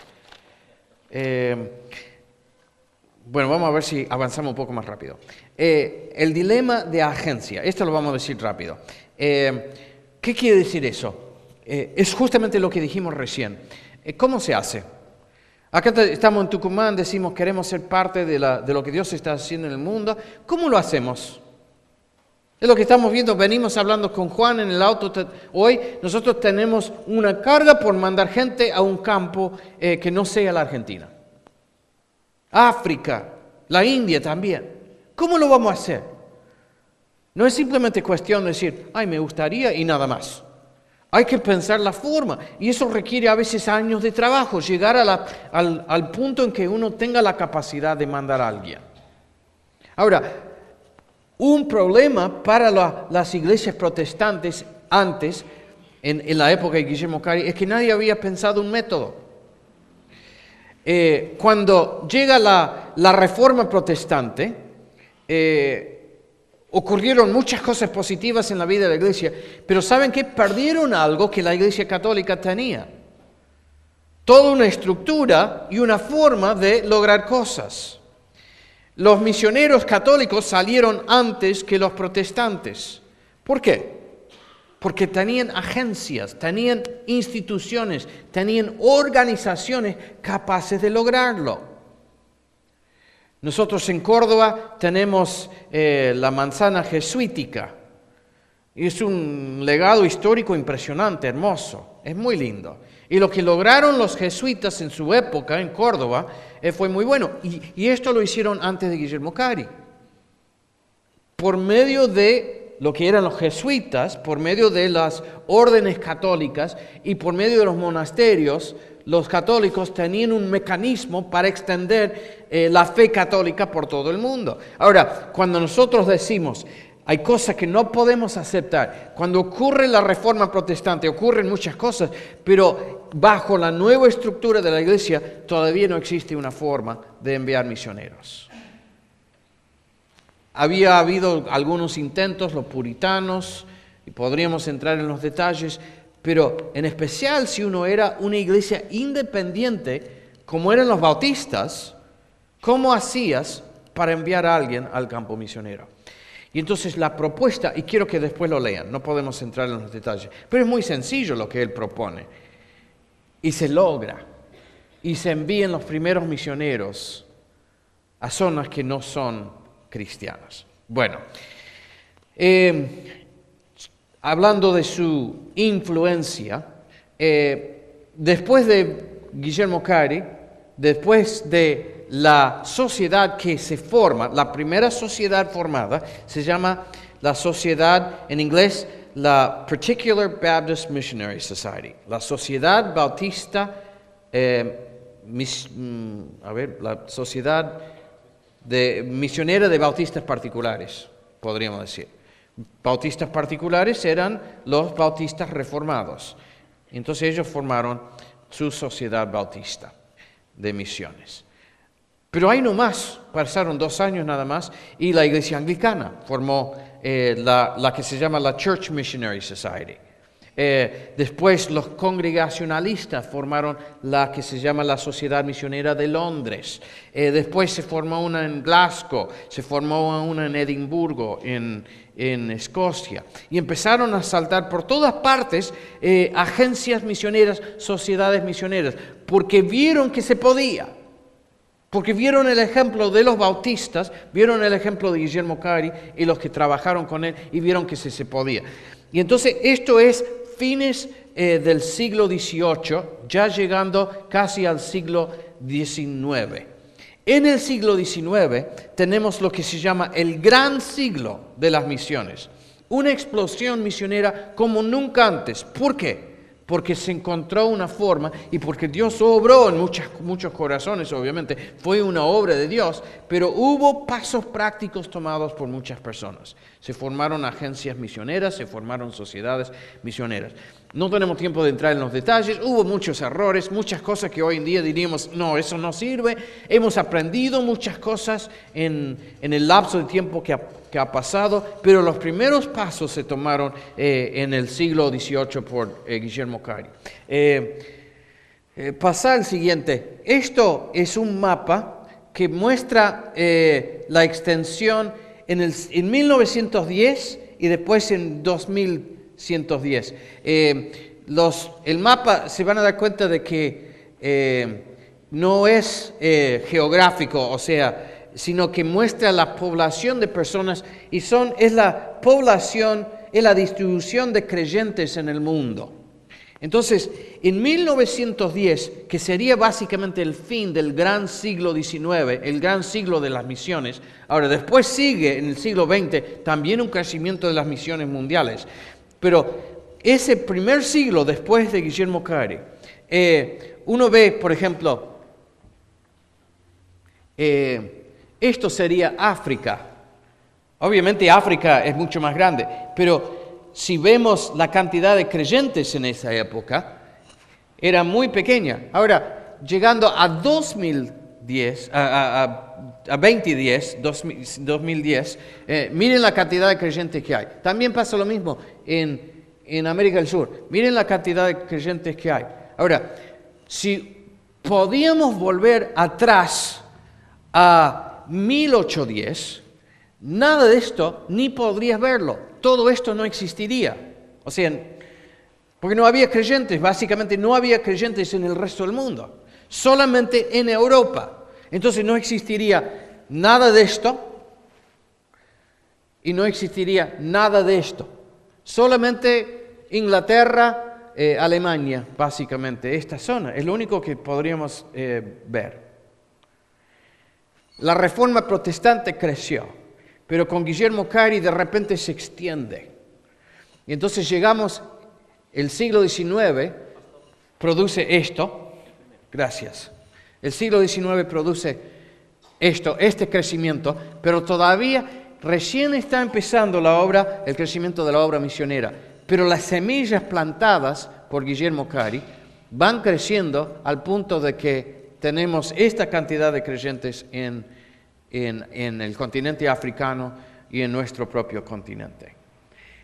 Vamos a ver si avanzamos un poco más rápido. El dilema de agencia, esto lo vamos a decir rápido. ¿Qué quiere decir eso? Es justamente lo que dijimos recién. ¿Cómo se hace? Acá estamos en Tucumán, decimos queremos ser parte de lo que Dios está haciendo en el mundo. ¿Cómo lo hacemos? Es lo que estamos viendo, venimos hablando con Juan en el auto. Hoy nosotros tenemos una carga por mandar gente a un campo que no sea la Argentina. África, la India también. ¿Cómo lo vamos a hacer? No es simplemente cuestión de decir, me gustaría y nada más. Hay que pensar la forma y eso requiere a veces años de trabajo, llegar al punto en que uno tenga la capacidad de mandar a alguien. Ahora, un problema para las iglesias protestantes antes, en la época de Guillermo Cari, es que nadie había pensado un método. Cuando llega la Reforma Protestante, ocurrieron muchas cosas positivas en la vida de la iglesia, pero ¿saben qué? Perdieron algo que la iglesia católica tenía. Toda una estructura y una forma de lograr cosas. Los misioneros católicos salieron antes que los protestantes. ¿Por qué? Porque tenían agencias, tenían instituciones, tenían organizaciones capaces de lograrlo. Nosotros en Córdoba tenemos la manzana jesuítica. Es un legado histórico impresionante, hermoso, es muy lindo. Y lo que lograron los jesuitas en su época en Córdoba fue muy bueno. Y esto lo hicieron antes de Guillermo Cari. Por medio de lo que eran los jesuitas, por medio de las órdenes católicas y por medio de los monasterios, los católicos tenían un mecanismo para extender la fe católica por todo el mundo. Ahora, cuando nosotros decimos, hay cosas que no podemos aceptar, cuando ocurre la Reforma Protestante, ocurren muchas cosas, pero bajo la nueva estructura de la iglesia todavía no existe una forma de enviar misioneros. Había habido algunos intentos, los puritanos, y podríamos entrar en los detalles, pero en especial si uno era una iglesia independiente, como eran los bautistas, ¿cómo hacías para enviar a alguien al campo misionero. Y entonces la propuesta, y quiero que después lo lean, no podemos entrar en los detalles, pero es muy sencillo lo que él propone. Y se logra. Y se envían los primeros misioneros a zonas que no son cristianas. Bueno, hablando de su influencia, después de Guillermo Cari, después de la sociedad que se forma, la primera sociedad formada, se llama la sociedad, en inglés, la Particular Baptist Missionary Society, la Sociedad Bautista, la Sociedad Misionera de Bautistas Particulares, podríamos decir. Bautistas particulares eran los bautistas reformados. Entonces ellos formaron su sociedad bautista de misiones. Pero ahí nomás, pasaron 2 años nada más, y la iglesia anglicana formó la que se llama la Church Missionary Society. Después los congregacionalistas formaron la que se llama la Sociedad Misionera de Londres. Después se formó una en Glasgow, se formó una en Edimburgo, en Escocia. Y empezaron a saltar por todas partes agencias misioneras, sociedades misioneras, porque vieron que se podía. Porque vieron el ejemplo de los bautistas, vieron el ejemplo de Guillermo Cari y los que trabajaron con él y vieron que se podía. Y entonces esto es fines del siglo XVIII, ya llegando casi al siglo XIX. En el siglo XIX tenemos lo que se llama el gran siglo de las misiones. Una explosión misionera como nunca antes. ¿Por qué? Porque se encontró una forma y porque Dios obró en muchos corazones, obviamente. Fue una obra de Dios, pero hubo pasos prácticos tomados por muchas personas. Se formaron agencias misioneras, se formaron sociedades misioneras. No tenemos tiempo de entrar en los detalles, hubo muchos errores, muchas cosas que hoy en día diríamos, no, eso no sirve. Hemos aprendido muchas cosas en el lapso de tiempo que ha pasado, pero los primeros pasos se tomaron en el siglo XVIII por Guillermo Cari. Pasa al siguiente. Esto es un mapa que muestra la extensión en 1910 y después en 2110. El mapa se van a dar cuenta de que no es geográfico, o sea, sino que muestra la población de personas y es la población, es la distribución de creyentes en el mundo. Entonces, en 1910, que sería básicamente el fin del gran siglo XIX, el gran siglo de las misiones, ahora después sigue en el siglo XX también un crecimiento de las misiones mundiales, pero ese primer siglo después de Guillermo Cari, uno ve, por ejemplo, esto sería África. Obviamente África es mucho más grande, pero si vemos la cantidad de creyentes en esa época, era muy pequeña. Ahora, llegando a 2010, a 2010, miren la cantidad de creyentes que hay. También pasa lo mismo en América del Sur. Miren la cantidad de creyentes que hay. Ahora, si podíamos volver atrás a 1810, nada de esto ni podrías verlo. Todo esto no existiría. O sea, porque no había creyentes, básicamente no había creyentes en el resto del mundo, solamente en Europa. Entonces no existiría nada de esto y no existiría nada de esto. Solamente Inglaterra, Alemania, básicamente, esta zona, es lo único que podríamos ver. La Reforma Protestante creció. Pero con Guillermo Cari de repente se extiende. Y entonces llegamos, el siglo XIX produce esto. Gracias. El siglo XIX produce esto, este crecimiento, pero todavía recién está empezando el crecimiento de la obra misionera. Pero las semillas plantadas por Guillermo Cari van creciendo al punto de que tenemos esta cantidad de creyentes en el continente africano y en nuestro propio continente.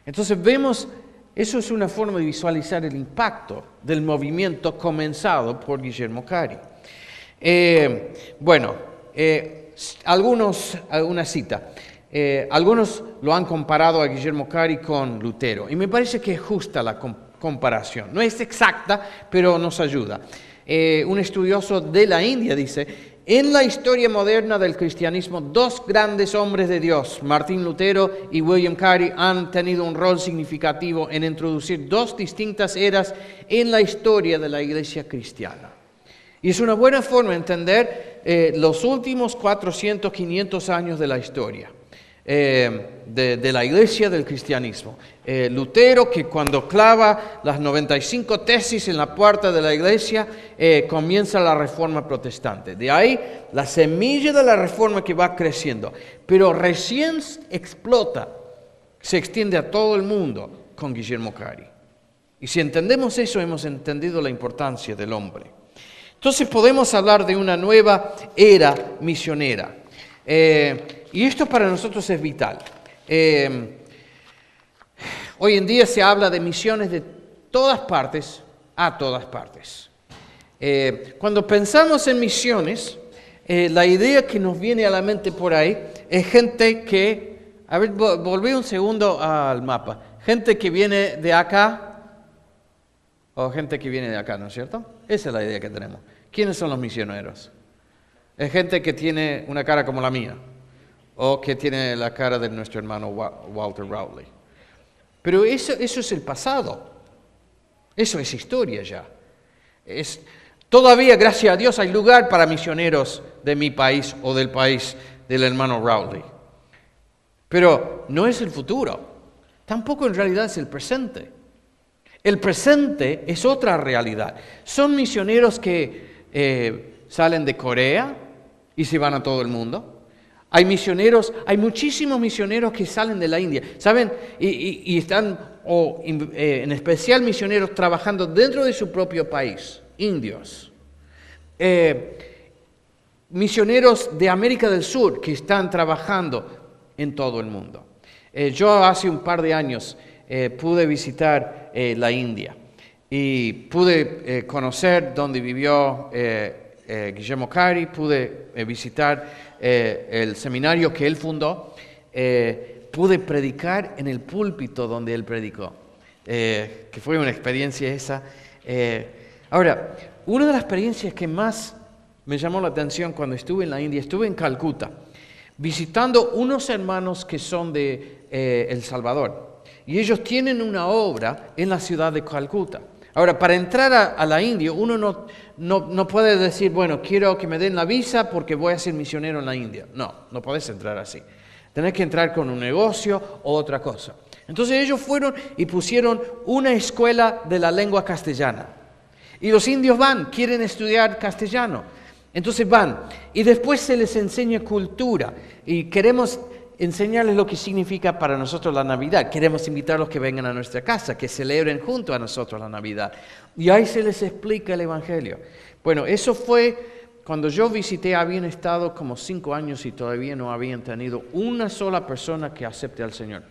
Entonces vemos, eso es una forma de visualizar el impacto del movimiento comenzado por Guillermo Cari. Una cita. Algunos lo han comparado a Guillermo Cari con Lutero, y me parece que es justa la comparación. No es exacta, pero nos ayuda. Un estudioso de la India dice: en la historia moderna del cristianismo, dos grandes hombres de Dios, Martín Lutero y William Carey, han tenido un rol significativo en introducir dos distintas eras en la historia de la iglesia cristiana. Y es una buena forma de entender los últimos 400, 500 años de la historia de la iglesia del cristianismo. Lutero, que cuando clava las 95 tesis en la puerta de la iglesia, comienza la reforma protestante. De ahí la semilla de la reforma que va creciendo, pero recién explota, se extiende a todo el mundo con Guillermo Cari. Y si entendemos eso, hemos entendido la importancia del hombre. Entonces podemos hablar de una nueva era misionera. Y esto para nosotros es vital. Hoy en día se habla de misiones de todas partes a todas partes. Cuando pensamos en misiones, la idea que nos viene a la mente por ahí es gente que... A ver, volví un segundo al mapa. Gente que viene de acá o gente que viene de acá, ¿no es cierto? Esa es la idea que tenemos. ¿Quiénes son los misioneros? Es gente que tiene una cara como la mía, o que tiene la cara de nuestro hermano Walter Rowley. Pero eso es el pasado. Eso es historia ya. Todavía, gracias a Dios, hay lugar para misioneros de mi país o del país del hermano Rowley. Pero no es el futuro. Tampoco en realidad es el presente. El presente es otra realidad. Son misioneros que salen de Corea y se van a todo el mundo. Hay muchísimos misioneros que salen de la India, ¿saben? Y están, en especial misioneros trabajando dentro de su propio país, indios. Misioneros de América del Sur que están trabajando en todo el mundo. Yo hace un par de años pude visitar la India y pude conocer dónde vivió Guillermo Cari, pude visitar el seminario que él fundó, pude predicar en el púlpito donde él predicó, que fue una experiencia esa. Ahora, una de las experiencias que más me llamó la atención cuando estuve en la India, estuve en Calcuta, visitando unos hermanos que son de El Salvador, y ellos tienen una obra en la ciudad de Calcuta. Ahora, para entrar a la India, uno no puede decir, bueno, quiero que me den la visa porque voy a ser misionero en la India. No puedes entrar así. Tenés que entrar con un negocio o otra cosa. Entonces ellos fueron y pusieron una escuela de la lengua castellana. Y los indios quieren estudiar castellano. Entonces van, y después se les enseña cultura. Y queremos enseñarles lo que significa para nosotros la Navidad. Queremos invitarlos que vengan a nuestra casa, que celebren junto a nosotros la Navidad. Y ahí se les explica el Evangelio. Bueno, eso fue cuando yo visité, habían estado como 5 años y todavía no habían tenido una sola persona que acepte al Señor.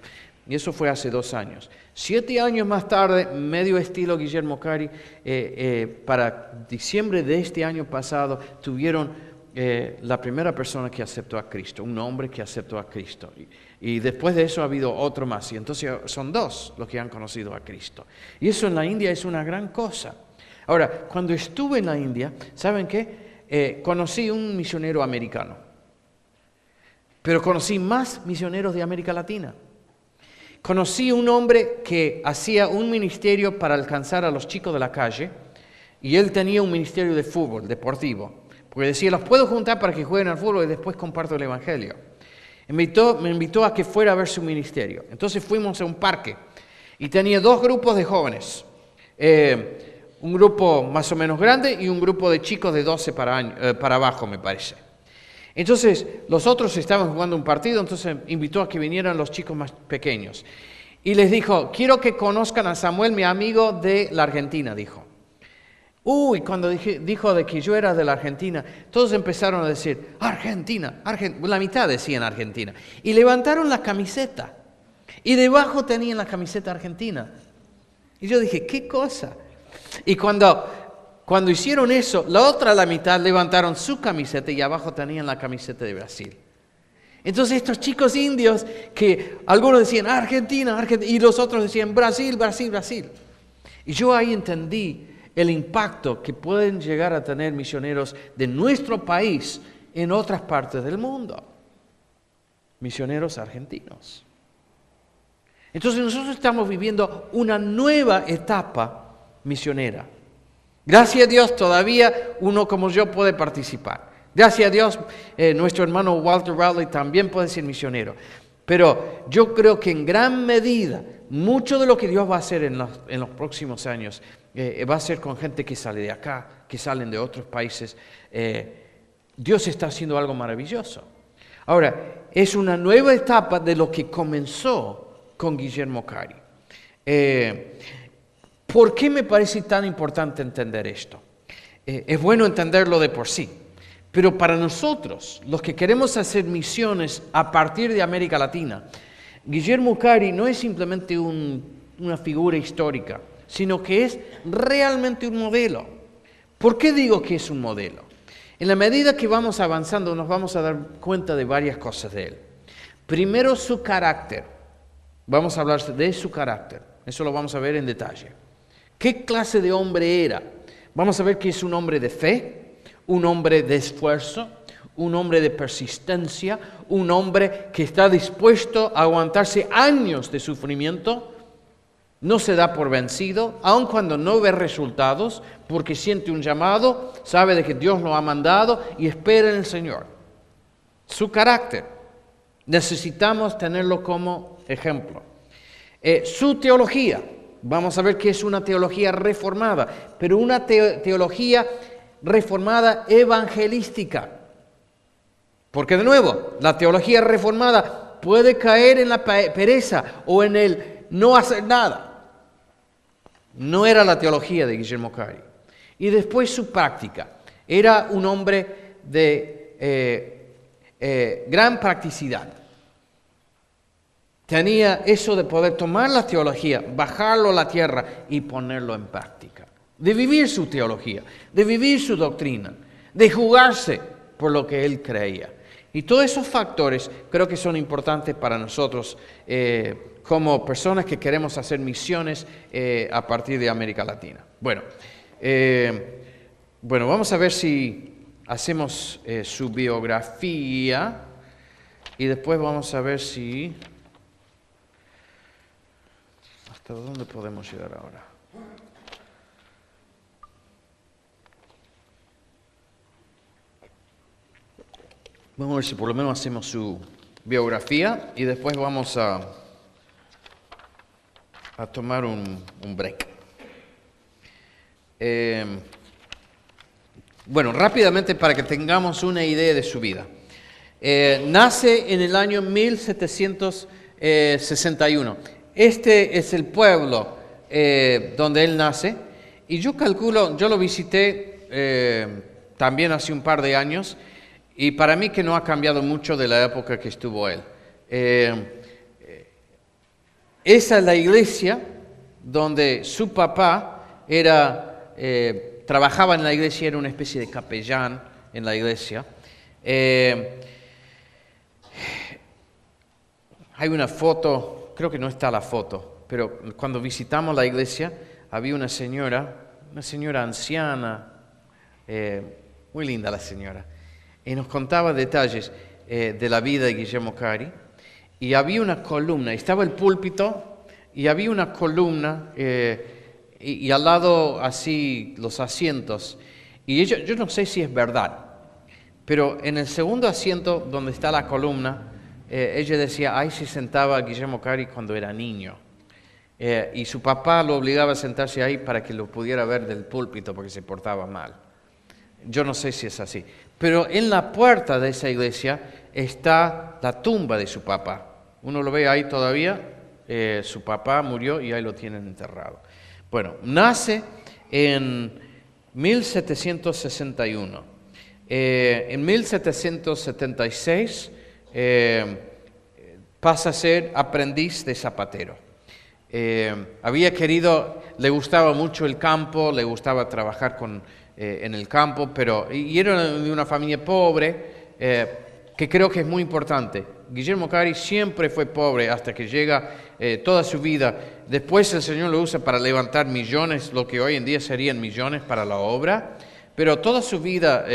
Y eso fue hace 2 años. 7 años más tarde, medio estilo Guillermo Cari, para diciembre de este año pasado, tuvieron la primera persona que aceptó a Cristo, un hombre que aceptó a Cristo. Y después de eso ha habido otro más. Y entonces son 2 los que han conocido a Cristo. Y eso en la India es una gran cosa. Ahora, cuando estuve en la India, ¿saben qué? Conocí un misionero americano. Pero conocí más misioneros de América Latina. Conocí un hombre que hacía un ministerio para alcanzar a los chicos de la calle. Y él tenía un ministerio de fútbol, deportivo. Porque decía, los puedo juntar para que jueguen al fútbol y después comparto el Evangelio. Me invitó a que fuera a ver su ministerio. Entonces fuimos a un parque y tenía 2 grupos de jóvenes. Un grupo más o menos grande y un grupo de chicos de 12 para abajo, me parece. Entonces los otros estaban jugando un partido, entonces invitó a que vinieran los chicos más pequeños. Y les dijo, quiero que conozcan a Samuel, mi amigo de la Argentina, dijo. Cuando dijo de que yo era de la Argentina, todos empezaron a decir, Argentina, la mitad decían Argentina. Y levantaron la camiseta. Y debajo tenían la camiseta argentina. Y yo dije, ¿qué cosa? Y cuando Cuando hicieron eso, la mitad levantaron su camiseta y abajo tenían la camiseta de Brasil. Entonces estos chicos indios que algunos decían Argentina, Argentina, y los otros decían Brasil, Brasil, Brasil. Y yo ahí entendí el impacto que pueden llegar a tener misioneros de nuestro país en otras partes del mundo. Misioneros argentinos. Entonces nosotros estamos viviendo una nueva etapa misionera. Gracias a Dios todavía uno como yo puede participar. Gracias a Dios nuestro hermano Walter Rowley también puede ser misionero. Pero yo creo que en gran medida mucho de lo que Dios va a hacer en los próximos años va a ser con gente que sale de acá, que salen de otros países. Dios está haciendo algo maravilloso. Ahora, es una nueva etapa de lo que comenzó con Guillermo Cari. ¿Por qué me parece tan importante entender esto? Es bueno entenderlo de por sí, pero para nosotros, los que queremos hacer misiones a partir de América Latina, Guillermo Cari no es simplemente una figura histórica, sino que es realmente un modelo. ¿Por qué digo que es un modelo? En la medida que vamos avanzando nos vamos a dar cuenta de varias cosas de él. Primero, su carácter. Vamos a hablar de su carácter. Eso lo vamos a ver en detalle. ¿Qué clase de hombre era? Vamos a ver que es un hombre de fe, un hombre de esfuerzo, un hombre de persistencia, un hombre que está dispuesto a aguantarse años de sufrimiento. No se da por vencido, aun cuando no ve resultados, porque siente un llamado, sabe de que Dios lo ha mandado y espera en el Señor. Su carácter, necesitamos tenerlo como ejemplo. Su teología, vamos a ver que es una teología reformada, pero una teología reformada evangelística. Porque de nuevo, la teología reformada puede caer en la pereza o en el no hacer nada. No era la teología de Guillermo Cari. Y después su práctica. Era un hombre de gran practicidad. Tenía eso de poder tomar la teología, bajarlo a la tierra y ponerlo en práctica. De vivir su teología, de vivir su doctrina, de jugarse por lo que él creía. Y todos esos factores creo que son importantes para nosotros como personas que queremos hacer misiones a partir de América Latina. Bueno, vamos a ver si hacemos su biografía y después vamos a ver si... ¿Hasta dónde podemos llegar ahora? Vamos a ver si por lo menos hacemos su biografía y después vamos a tomar un break. Rápidamente para que tengamos una idea de su vida. Nace en el año 1761. Este es el pueblo donde él nace y yo calculo, yo lo visité también hace un par de años y para mí que no ha cambiado mucho de la época que estuvo él. Esa es la iglesia donde su papá trabajaba en la iglesia, era una especie de capellán en la iglesia. Hay una foto. Creo que no está la foto, pero cuando visitamos la iglesia había una señora anciana, muy linda la señora, y nos contaba detalles de la vida de Guillermo Cari, y había una columna, estaba el púlpito, y había una columna, y al lado así los asientos, y yo no sé si es verdad, pero en el segundo asiento donde está la columna, ella decía, ahí se sentaba Guillermo Cari cuando era niño. Y su papá lo obligaba a sentarse ahí para que lo pudiera ver del púlpito porque se portaba mal. Yo no sé si es así. Pero en la puerta de esa iglesia está la tumba de su papá. Uno lo ve ahí todavía. Su papá murió y ahí lo tienen enterrado. Bueno, nace en 1761. En 1776... pasa a ser aprendiz de zapatero. Había querido le gustaba mucho el campo, le gustaba trabajar en el campo, y era de una familia pobre, que creo que es muy importante. Guillermo Cari siempre fue pobre hasta que llega toda su vida. Después el Señor lo usa para levantar millones, lo que hoy en día serían millones para la obra. Pero toda su vida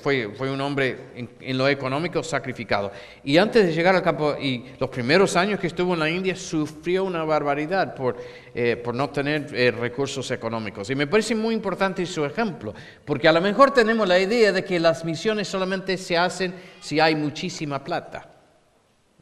fue un hombre en lo económico sacrificado. Y antes de llegar al campo, y los primeros años que estuvo en la India, sufrió una barbaridad por no tener recursos económicos. Y me parece muy importante su ejemplo, porque a lo mejor tenemos la idea de que las misiones solamente se hacen si hay muchísima plata.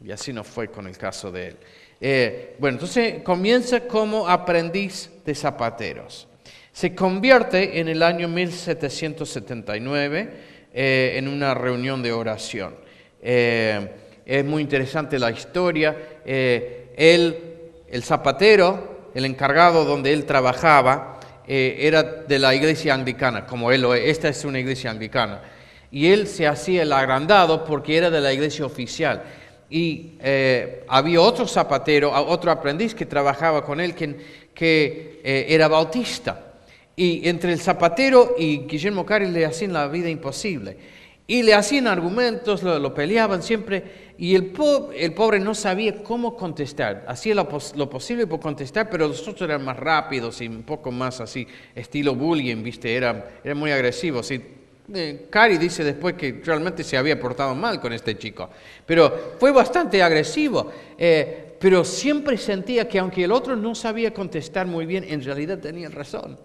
Y así no fue con el caso de él. Bueno, entonces comienza como aprendiz de zapateros. Se convierte en el año 1779 en una reunión de oración. Es muy interesante la historia. El zapatero, el encargado donde él trabajaba, era de la iglesia anglicana, como él lo es. Esta es una iglesia anglicana. Y él se hacía el agrandado porque era de la iglesia oficial. Y había otro zapatero, otro aprendiz que trabajaba con él que era bautista. Y entre el zapatero y Guillermo Cari le hacían la vida imposible. Y le hacían argumentos, lo peleaban siempre. Y el pobre no sabía cómo contestar. Hacía lo posible por contestar, pero los otros eran más rápidos y un poco más así, estilo bullying, ¿viste? Era muy agresivo. Sí. Cari dice después que realmente se había portado mal con este chico. Pero fue bastante agresivo. Pero siempre sentía que aunque el otro no sabía contestar muy bien, en realidad tenía razón.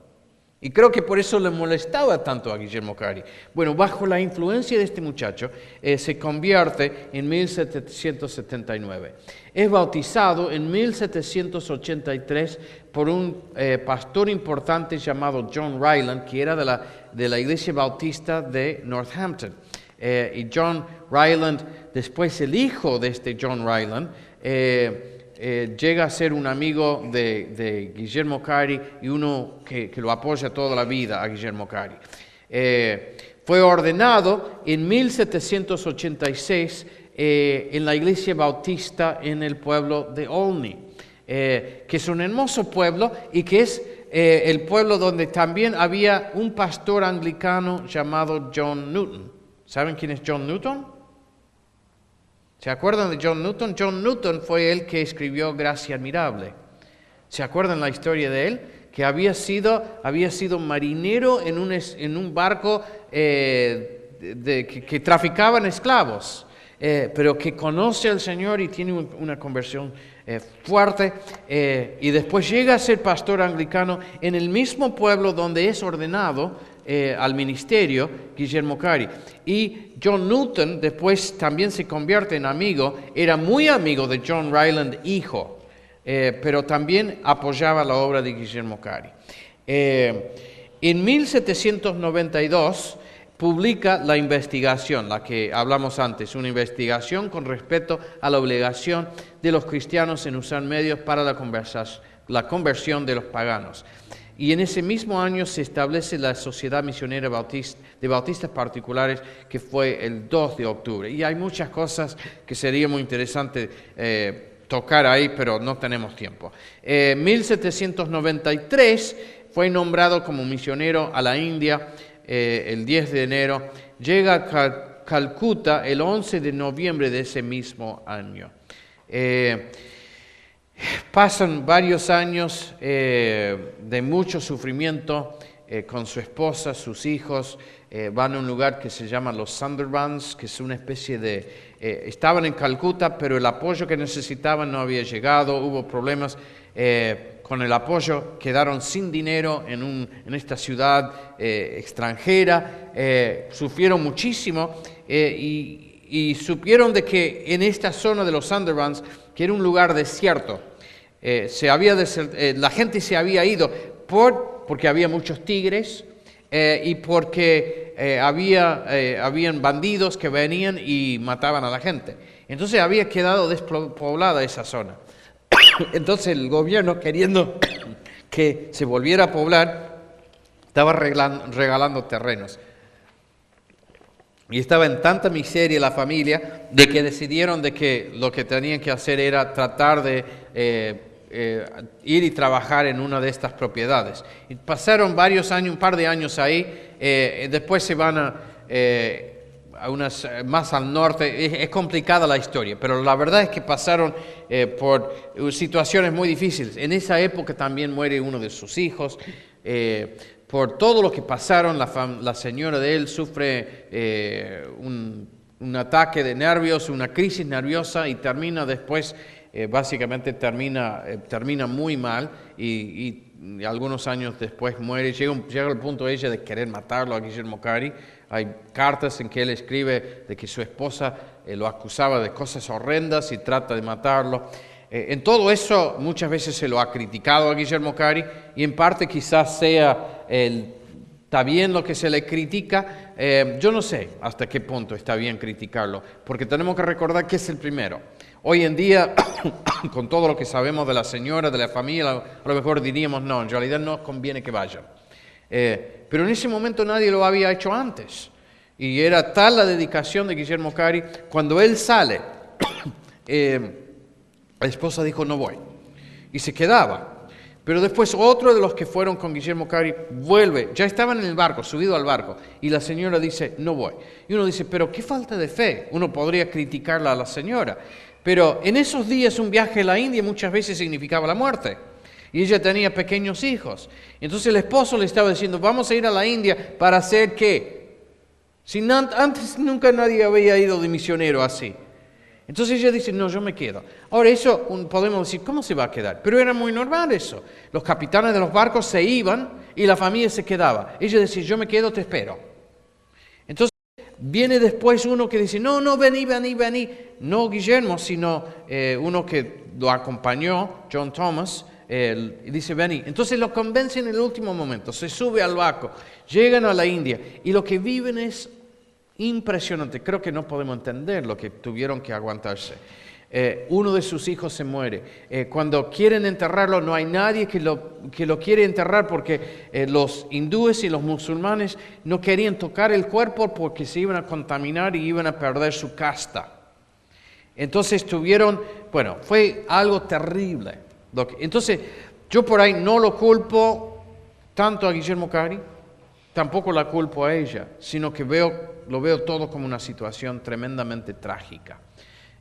Y creo que por eso le molestaba tanto a Guillermo Cari. Bueno, bajo la influencia de este muchacho, se convierte en 1779. Es bautizado en 1783 por un pastor importante llamado John Ryland, que era de la iglesia bautista de Northampton. Y John Ryland, después el hijo de este John Ryland, llega a ser un amigo de Guillermo Cari y uno que lo apoya toda la vida a Guillermo Cari. Fue ordenado en 1786 en la iglesia bautista en el pueblo de Olney, que es un hermoso pueblo y que es el pueblo donde también había un pastor anglicano llamado John Newton. ¿Saben quién es John Newton? ¿Se acuerdan de John Newton? John Newton fue el que escribió Gracia Admirable. ¿Se acuerdan la historia de él? Que había sido marinero en un barco que traficaban esclavos, pero que conoce al Señor y tiene una conversión fuerte, y después llega a ser pastor anglicano en el mismo pueblo donde es ordenado al ministerio Guillermo Cari. Y John Newton después también se convierte en amigo, era muy amigo de John Ryland, hijo, pero también apoyaba la obra de Guillermo Cari. En 1792 publica la investigación, la que hablamos antes, una investigación con respecto a la obligación de los cristianos en usar medios para la conversión de los paganos. Y en ese mismo año se establece la Sociedad Misionera de Bautistas Particulares, que fue el 2 de octubre. Y hay muchas cosas que sería muy interesante tocar ahí, pero no tenemos tiempo. 1793 fue nombrado como misionero a la India el 10 de enero. Llega a Calcuta el 11 de noviembre de ese mismo año. Pasan varios años de mucho sufrimiento con su esposa, sus hijos. Van a un lugar que se llama los Sundarbans, que es una especie de... estaban en Calcuta, pero el apoyo que necesitaban no había llegado, hubo problemas con el apoyo, quedaron sin dinero en esta ciudad extranjera, sufrieron muchísimo y supieron de que en esta zona de los Sundarbans, que era un lugar desierto, la gente se había ido porque había muchos tigres y porque habían bandidos que venían y mataban a la gente. Entonces había quedado despoblada esa zona. Entonces el gobierno, queriendo que se volviera a poblar, estaba regalando terrenos. Y estaba en tanta miseria la familia de que decidieron de que lo que tenían que hacer era tratar de ir y trabajar en una de estas propiedades. Y pasaron varios años, un par de años ahí, después se van a unas más al norte. Es complicada la historia, pero la verdad es que pasaron por situaciones muy difíciles. En esa época también muere uno de sus hijos. Por todo lo que pasaron, la señora de él sufre un ataque de nervios, una crisis nerviosa, y termina después, básicamente termina muy mal, y algunos años después muere. Llega al punto ella de querer matarlo a Guillermo Cari. Hay cartas en que él escribe de que su esposa lo acusaba de cosas horrendas y trata de matarlo. En todo eso muchas veces se lo ha criticado a Guillermo Cari, y en parte quizás está bien lo que se le critica. Yo no sé hasta qué punto está bien criticarlo, porque tenemos que recordar que es el primero. Hoy en día, con todo lo que sabemos de la señora, de la familia, a lo mejor diríamos, no, en realidad no conviene que vayan. Pero en ese momento nadie lo había hecho antes. Y era tal la dedicación de Guillermo Cari, cuando él sale, la esposa dijo, no voy, y se quedaba. Pero después otro de los que fueron con Guillermo Cari vuelve, ya estaban en el barco, subido al barco, y la señora dice, no voy. Y uno dice, pero qué falta de fe. Uno podría criticarla a la señora, pero en esos días un viaje a la India muchas veces significaba la muerte, y ella tenía pequeños hijos. Entonces el esposo le estaba diciendo, vamos a ir a la India para hacer ¿qué? Si antes nunca nadie había ido de misionero así. Entonces ella dice, no, yo me quedo. Ahora eso podemos decir, ¿cómo se va a quedar? Pero era muy normal eso. Los capitanes de los barcos se iban y la familia se quedaba. Ella decía, yo me quedo, te espero. Entonces viene después uno que dice, no, vení. No Guillermo, sino uno que lo acompañó, John Thomas, y dice, vení. Entonces lo convence en el último momento, se sube al barco, llegan a la India, y lo que viven es impresionante. Creo que no podemos entender lo que tuvieron que aguantarse. Uno de sus hijos se muere. Cuando quieren enterrarlo, no hay nadie que lo quiere enterrar, porque los hindúes y los musulmanes no querían tocar el cuerpo porque se iban a contaminar y iban a perder su casta. Entonces fue algo terrible. Entonces, yo por ahí no lo culpo tanto a Guillermo Cari, tampoco la culpo a ella, sino que lo veo todo como una situación tremendamente trágica.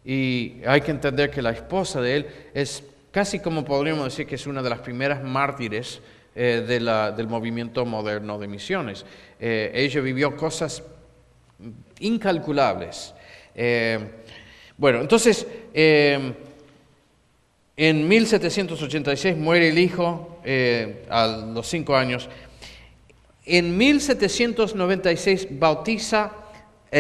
Y hay que entender que la esposa de él es casi como podríamos decir que es una de las primeras mártires del movimiento moderno de misiones. Ella vivió cosas incalculables. Entonces, en 1786 muere el hijo a los 5 años. En 1796 bautiza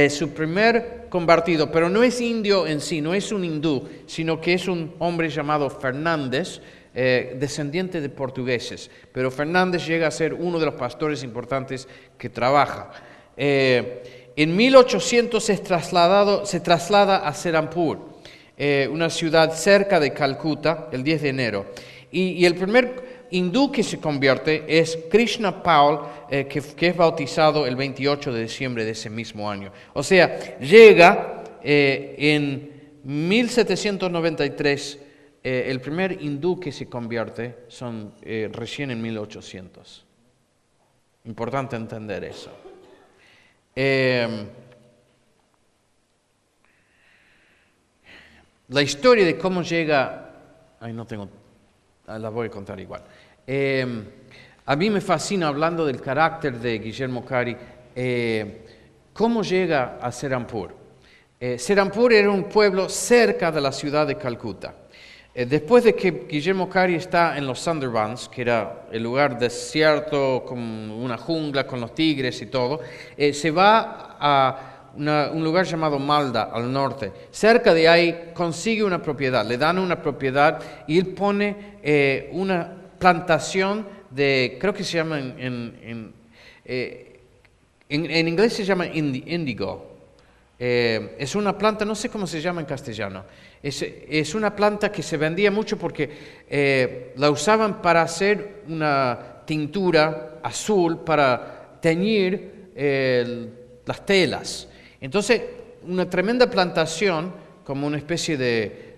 su primer convertido, pero no es indio en sí, no es un hindú, sino que es un hombre llamado Fernández, descendiente de portugueses. Pero Fernández llega a ser uno de los pastores importantes que trabaja. En 1800 se traslada a Serampur, una ciudad cerca de Calcuta, el 10 de enero. Y el primer hindú que se convierte es Krishna Paul, que es bautizado el 28 de diciembre de ese mismo año. O sea, llega en 1793, el primer hindú que se convierte son recién en 1800. Importante entender eso. La historia de cómo llega, la voy a contar igual. A mí me fascina, hablando del carácter de Guillermo Cari, cómo llega a Serampur. Serampur era un pueblo cerca de la ciudad de Calcuta. Después de que Guillermo Cari está en los Sundarbans, que era el lugar desierto, con una jungla, con los tigres y todo, se va a un lugar llamado Malda, al norte. Cerca de ahí consigue una propiedad, le dan una propiedad, y él pone una plantación creo que se llama en inglés se llama índigo. Es una planta, no sé cómo se llama en castellano. Es una planta que se vendía mucho porque la usaban para hacer una tintura azul para teñir las telas. Entonces, una tremenda plantación, como una especie de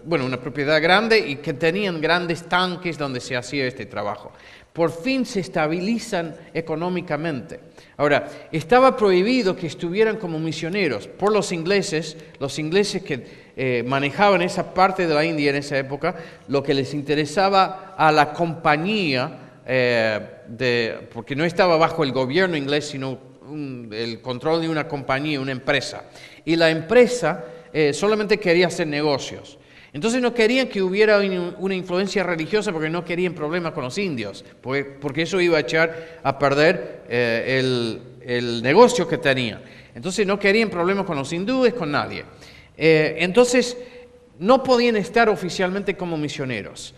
una propiedad grande y que tenían grandes tanques donde se hacía este trabajo. Por fin se estabilizan económicamente. Ahora, estaba prohibido que estuvieran como misioneros por los ingleses que manejaban esa parte de la India en esa época. Lo que les interesaba a la compañía, porque no estaba bajo el gobierno inglés, sino el control de una compañía, una empresa. Y la empresa solamente quería hacer negocios. Entonces no querían que hubiera una influencia religiosa porque no querían problemas con los indios, porque eso iba a echar a perder el negocio que tenían. Entonces no querían problemas con los hindúes, con nadie. Entonces no podían estar oficialmente como misioneros.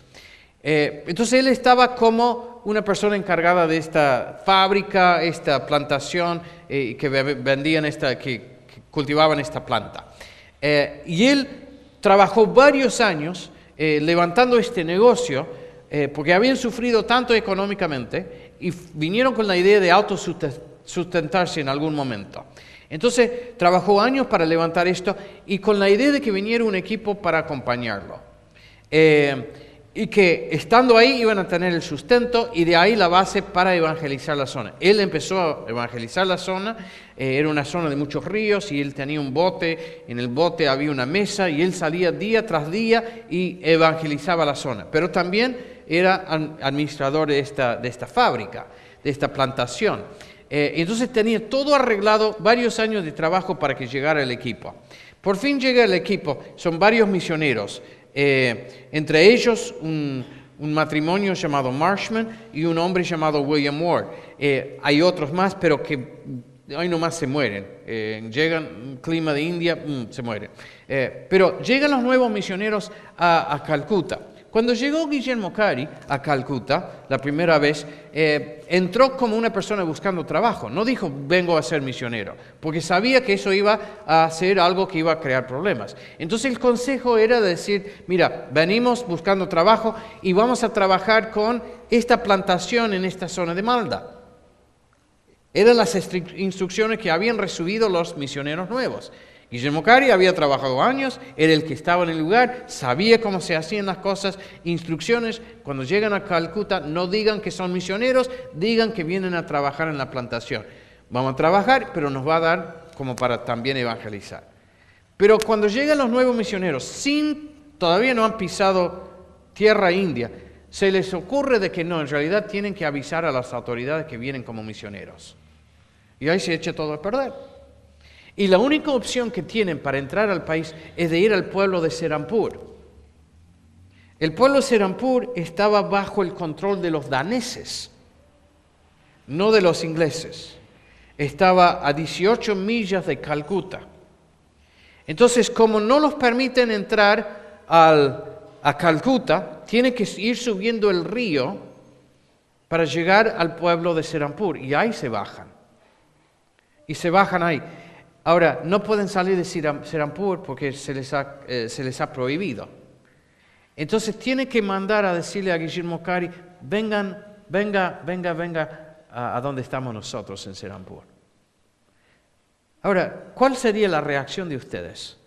Entonces él estaba como una persona encargada de esta fábrica, esta plantación, que vendían que cultivaban esta planta. Y él trabajó varios años levantando este negocio porque habían sufrido tanto económicamente y vinieron con la idea de autosustentarse en algún momento. Entonces trabajó años para levantar esto y con la idea de que viniera un equipo para acompañarlo. Y que estando ahí iban a tener el sustento y de ahí la base para evangelizar la zona. Él empezó a evangelizar la zona, era una zona de muchos ríos y él tenía un bote, en el bote había una mesa y él salía día tras día y evangelizaba la zona. Pero también era administrador de esta fábrica, de esta plantación. Entonces tenía todo arreglado, varios años de trabajo para que llegara el equipo. Por fin llega el equipo, son varios misioneros. Entre ellos un matrimonio llamado Marshman y un hombre llamado William Ward. Hay otros más, pero que ahí nomás se mueren. Llegan, clima de India, se mueren. Pero llegan los nuevos misioneros a Calcuta. Cuando llegó Guillermo Cari a Calcuta la primera vez, entró como una persona buscando trabajo. No dijo, vengo a ser misionero, porque sabía que eso iba a ser algo que iba a crear problemas. Entonces el consejo era decir, mira, venimos buscando trabajo y vamos a trabajar con esta plantación en esta zona de Malda. Eran las instrucciones que habían recibido los misioneros nuevos. Guillermo Cari había trabajado años, era el que estaba en el lugar, sabía cómo se hacían las cosas, instrucciones. Cuando llegan a Calcuta, no digan que son misioneros, digan que vienen a trabajar en la plantación. Vamos a trabajar, pero nos va a dar como para también evangelizar. Pero cuando llegan los nuevos misioneros, todavía no han pisado tierra india, se les ocurre de que no, en realidad tienen que avisar a las autoridades que vienen como misioneros. Y ahí se echa todo a perder. Y la única opción que tienen para entrar al país es de ir al pueblo de Serampur. El pueblo de Serampur estaba bajo el control de los daneses, no de los ingleses. Estaba a 18 millas de Calcuta. Entonces, como no los permiten entrar a Calcuta, tienen que ir subiendo el río para llegar al pueblo de Serampur. Y ahí se bajan. Y se bajan ahí. Ahora, no pueden salir de Serampur porque se les ha prohibido. Entonces tiene que mandar a decirle a Guillermo Cari, venga a donde estamos nosotros en Serampur. Ahora, ¿cuál sería la reacción de ustedes?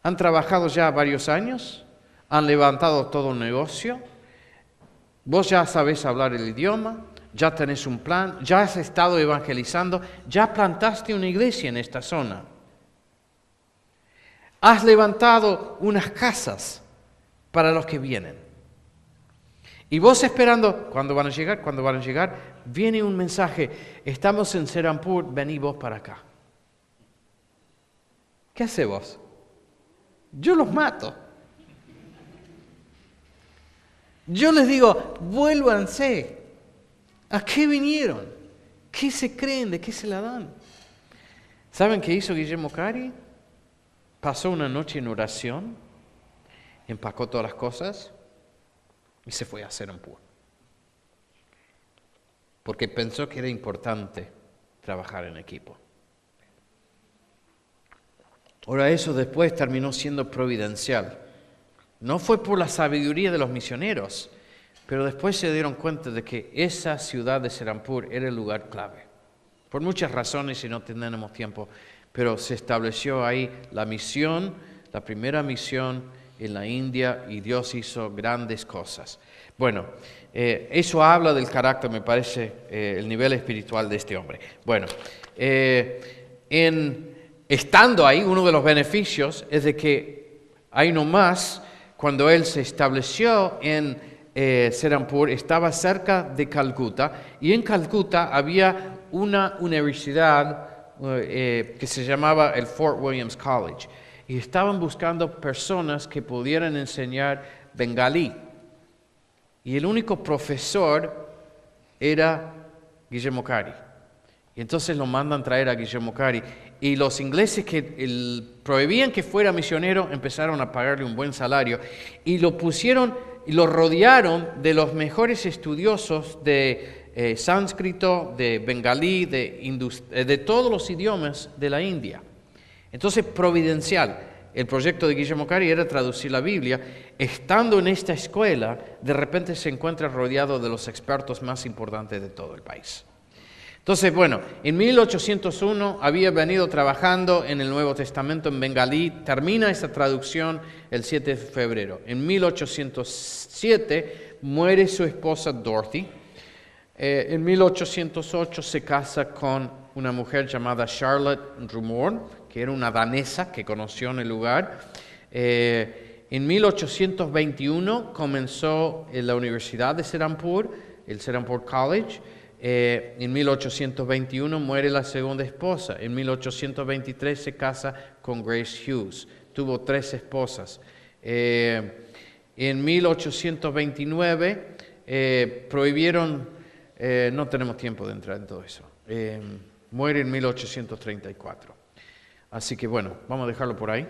¿Han trabajado ya varios años? ¿Han levantado todo un negocio? ¿Vos ya sabés hablar el idioma? ¿Ya tenés un plan? ¿Ya has estado evangelizando? ¿Ya plantaste una iglesia en esta zona? ¿Has levantado unas casas para los que vienen? Y vos esperando, ¿cuándo van a llegar? Viene un mensaje, estamos en Serampur, vení vos para acá. ¿Qué hace vos? Yo los mato. Yo les digo, vuélvanse. ¿A qué vinieron? ¿Qué se creen? ¿De qué se la dan? ¿Saben qué hizo Guillermo Cari? Pasó una noche en oración, empacó todas las cosas y se fue a Serampur. Porque pensó que era importante trabajar en equipo. Ahora eso después terminó siendo providencial. No fue por la sabiduría de los misioneros, pero después se dieron cuenta de que esa ciudad de Serampur era el lugar clave. Por muchas razones, y no tenemos tiempo, pero se estableció ahí la misión, la primera misión en la India, y Dios hizo grandes cosas. Bueno, eso habla del carácter, me parece, el nivel espiritual de este hombre. Bueno, estando ahí, uno de los beneficios es de que ahí nomás, cuando él se estableció en Serampur, estaba cerca de Calcuta, y en Calcuta había una universidad que se llamaba el Fort Williams College, y estaban buscando personas que pudieran enseñar bengalí. Y el único profesor era Guillermo Cari. Y entonces lo mandan traer a Guillermo Cari. Y los ingleses que prohibían que fuera misionero empezaron a pagarle un buen salario. Y lo pusieron y lo rodearon de los mejores estudiosos de sánscrito, de bengalí, de todos los idiomas de la India. Entonces, providencial. El proyecto de Guillermo Cari era traducir la Biblia. Estando en esta escuela, de repente se encuentra rodeado de los expertos más importantes de todo el país. Entonces, bueno, en 1801 había venido trabajando en el Nuevo Testamento en bengalí, termina esa traducción el 7 de febrero. En 1807 muere su esposa Dorothy. En 1808 se casa con una mujer llamada Charlotte Drummold, que era una danesa que conoció en el lugar. En 1821 comenzó en la Universidad de Serampur, el Serampur College. En 1821 muere la segunda esposa. En 1823 se casa con Grace Hughes. Tuvo 3 esposas. En 1829 prohibieron, no tenemos tiempo de entrar en todo eso. Muere en 1834. Así que bueno, vamos a dejarlo por ahí.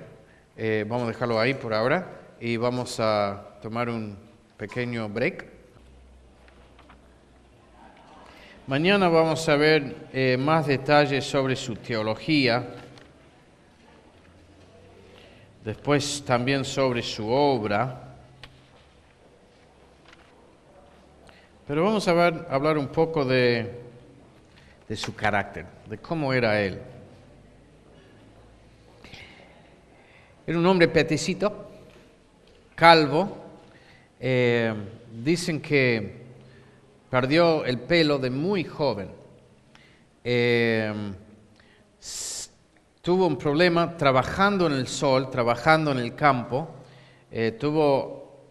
Vamos a dejarlo ahí por ahora y vamos a tomar un pequeño break. Mañana vamos a ver más detalles sobre su teología, después también sobre su obra, pero vamos a hablar un poco de su carácter, de cómo era él. Era un hombre petecito, calvo, dicen que perdió el pelo de muy joven. Tuvo un problema trabajando en el sol, trabajando en el campo. Tuvo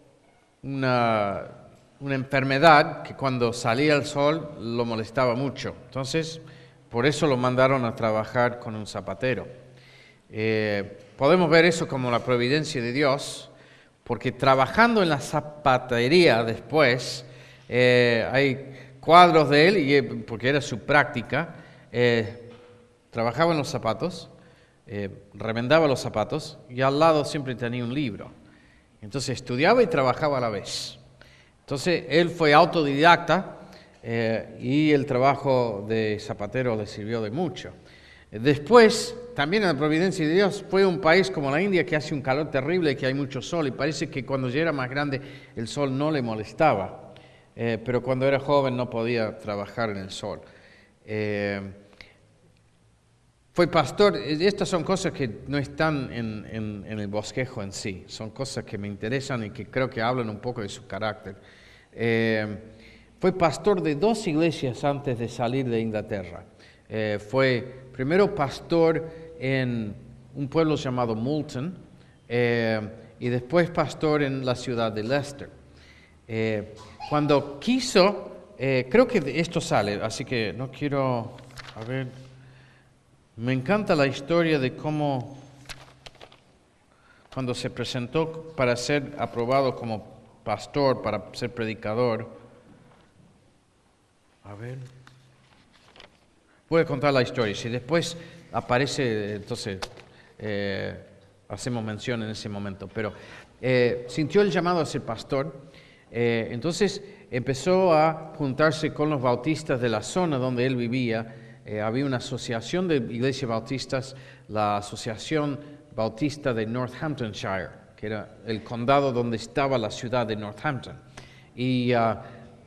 una enfermedad que cuando salía al sol lo molestaba mucho. Entonces, por eso lo mandaron a trabajar con un zapatero. Podemos ver eso como la providencia de Dios, porque trabajando en la zapatería después, hay cuadros de él, porque era su práctica, trabajaba en los zapatos, remendaba los zapatos y al lado siempre tenía un libro. Entonces estudiaba y trabajaba a la vez. Entonces él fue autodidacta y el trabajo de zapatero le sirvió de mucho. Después, también en la providencia de Dios, fue un país como la India que hace un calor terrible, que hay mucho sol, y parece que cuando ya era más grande el sol no le molestaba. Pero cuando era joven no podía trabajar en el sol. Fue pastor. Estas son cosas que no están en el bosquejo en sí, son cosas que me interesan y que creo que hablan un poco de su carácter. Fue pastor de 2 iglesias antes de salir de Inglaterra. Fue primero pastor en un pueblo llamado Moulton y después pastor en la ciudad de Leicester. Cuando quiso, creo que esto sale, así que no quiero, a ver, me encanta la historia de cómo cuando se presentó para ser aprobado como pastor, para ser predicador, a ver, voy a contar la historia, si después aparece, entonces hacemos mención en ese momento, pero sintió el llamado a ser pastor. Entonces empezó a juntarse con los bautistas de la zona donde él vivía. Había una asociación de iglesias bautistas, la Asociación Bautista de Northamptonshire, que era el condado donde estaba la ciudad de Northampton. Y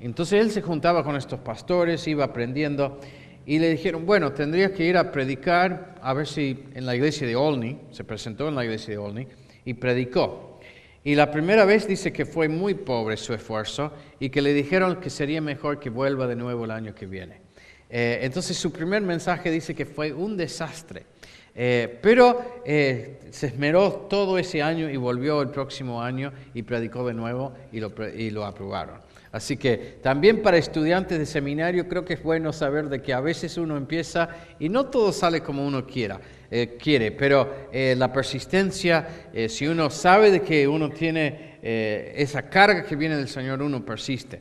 entonces él se juntaba con estos pastores, iba aprendiendo, y le dijeron, bueno, tendrías que ir a predicar, a ver si en la iglesia de Olney, se presentó en la iglesia de Olney y predicó. Y la primera vez dice que fue muy pobre su esfuerzo y que le dijeron que sería mejor que vuelva de nuevo el año que viene. Entonces su primer mensaje dice que fue un desastre. Pero se esmeró todo ese año y volvió el próximo año y predicó de nuevo y lo aprobaron. Así que también para estudiantes de seminario creo que es bueno saber de que a veces uno empieza y no todo sale como uno quiere, pero la persistencia, si uno sabe de que uno tiene esa carga que viene del Señor, uno persiste.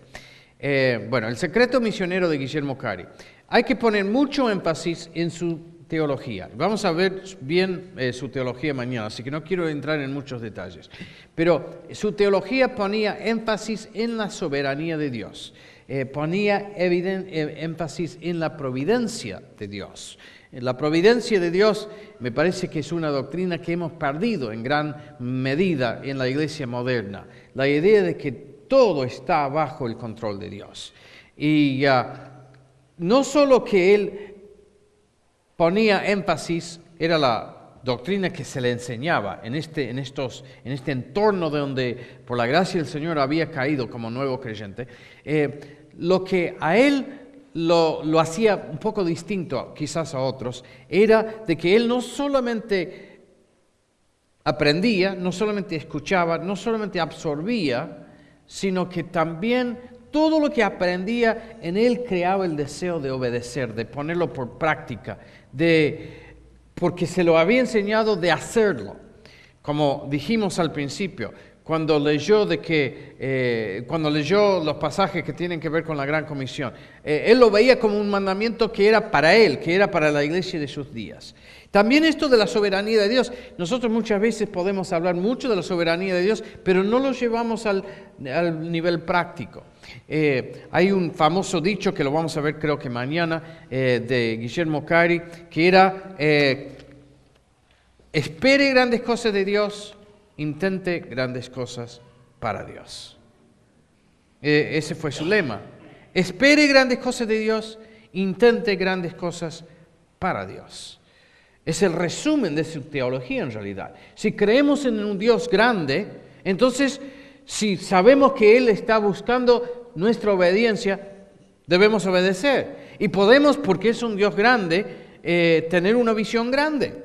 Bueno, el secreto misionero de Guillermo Cari. Hay que poner mucho énfasis en su teología. Vamos a ver bien su teología mañana, así que no quiero entrar en muchos detalles. Pero su teología ponía énfasis en la soberanía de Dios, ponía énfasis en la providencia de Dios. La providencia de Dios me parece que es una doctrina que hemos perdido en gran medida en la iglesia moderna. La idea de que todo está bajo el control de Dios. Y no solo que él ponía énfasis, era la doctrina que se le enseñaba en este entorno donde por la gracia del Señor había caído como nuevo creyente, lo que a él lo hacía un poco distinto quizás a otros, era de que él no solamente aprendía, no solamente escuchaba, no solamente absorbía, sino que también todo lo que aprendía en él creaba el deseo de obedecer, de ponerlo por práctica, porque se lo había enseñado de hacerlo. Como dijimos al principio, cuando leyó los pasajes que tienen que ver con la Gran Comisión, él lo veía como un mandamiento que era para él, que era para la iglesia de sus días. También esto de la soberanía de Dios, nosotros muchas veces podemos hablar mucho de la soberanía de Dios, pero no lo llevamos al nivel práctico. Hay un famoso dicho que lo vamos a ver creo que mañana de Guillermo Cari, que era, espere grandes cosas de Dios, intente grandes cosas para Dios. Ese fue su lema. Espere grandes cosas de Dios, intente grandes cosas para Dios. Es el resumen de su teología en realidad. Si creemos en un Dios grande, entonces si sabemos que Él está buscando nuestra obediencia, debemos obedecer. Y podemos, porque es un Dios grande, tener una visión grande.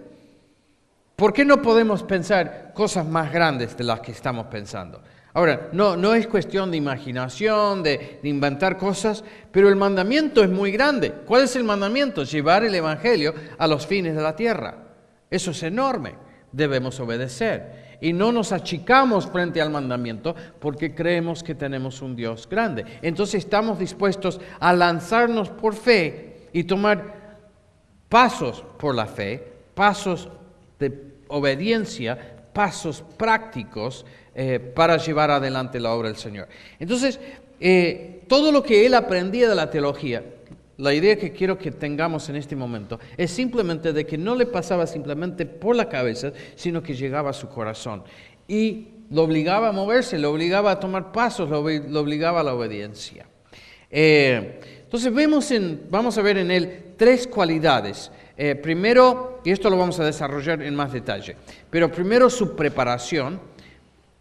¿Por qué no podemos pensar cosas más grandes de las que estamos pensando? Ahora, no es cuestión de imaginación, de inventar cosas, pero el mandamiento es muy grande. ¿Cuál es el mandamiento? Llevar el Evangelio a los fines de la tierra. Eso es enorme. Debemos obedecer. Y no nos achicamos frente al mandamiento porque creemos que tenemos un Dios grande. Entonces estamos dispuestos a lanzarnos por fe y tomar pasos por la fe, pasos de obediencia, pasos prácticos para llevar adelante la obra del Señor. Entonces, todo lo que él aprendía de la teología, la idea que quiero que tengamos en este momento es simplemente de que no le pasaba simplemente por la cabeza, sino que llegaba a su corazón. Y lo obligaba a moverse, lo obligaba a tomar pasos, lo obligaba a la obediencia. Entonces vamos a ver en él tres cualidades. Primero, y esto lo vamos a desarrollar en más detalle, pero primero su preparación,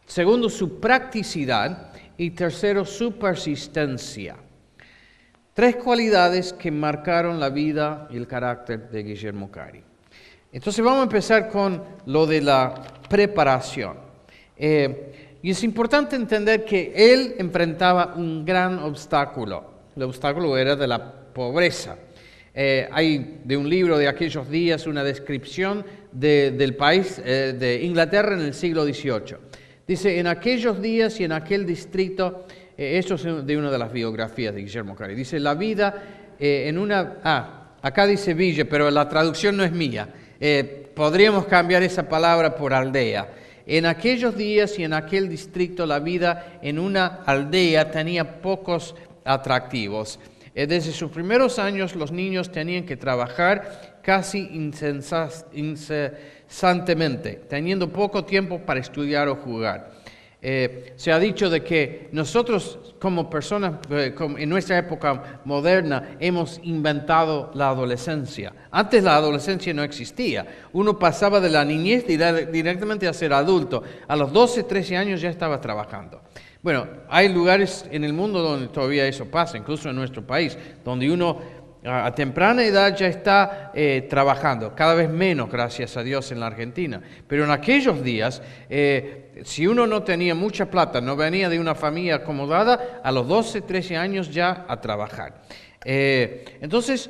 segundo su practicidad y tercero su persistencia. Tres cualidades que marcaron la vida y el carácter de Guillermo Cari. Entonces vamos a empezar con lo de la preparación. Y es importante entender que él enfrentaba un gran obstáculo. El obstáculo era de la pobreza. Hay de un libro de aquellos días una descripción del país de Inglaterra en el siglo XVIII. Dice, en aquellos días y en aquel distrito, esto es de una de las biografías de Guillermo Cari, dice, la vida acá dice villa, pero la traducción no es mía. Podríamos cambiar esa palabra por aldea. En aquellos días y en aquel distrito, la vida en una aldea tenía pocos atractivos. Desde sus primeros años los niños tenían que trabajar casi incesantemente, teniendo poco tiempo para estudiar o jugar. Se ha dicho de que nosotros como personas en nuestra época moderna hemos inventado la adolescencia. Antes la adolescencia no existía. Uno pasaba de la niñez directamente a ser adulto. A los 12, 13 años ya estaba trabajando. Bueno, hay lugares en el mundo donde todavía eso pasa, incluso en nuestro país, donde uno a temprana edad ya está trabajando, cada vez menos, gracias a Dios, en la Argentina. Pero en aquellos días, si uno no tenía mucha plata, no venía de una familia acomodada, a los 12, 13 años ya a trabajar. Entonces,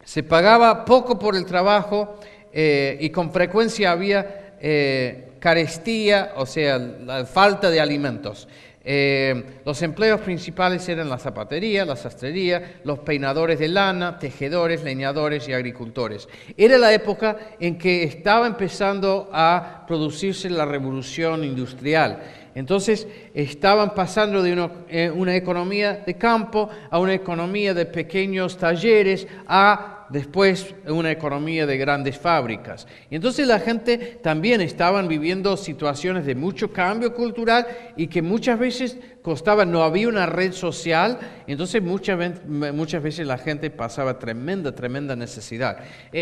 se pagaba poco por el trabajo y con frecuencia había carestía, o sea, la falta de alimentos. Los empleos principales eran la zapatería, la sastrería, los peinadores de lana, tejedores, leñadores y agricultores. Era la época en que estaba empezando a producirse la revolución industrial. Entonces estaban pasando de una economía de campo a una economía de pequeños talleres a después una economía de grandes fábricas. Y entonces la gente también estaban viviendo situaciones de mucho cambio cultural y que muchas veces costaba, no había una red social, entonces muchas veces la gente pasaba tremenda necesidad.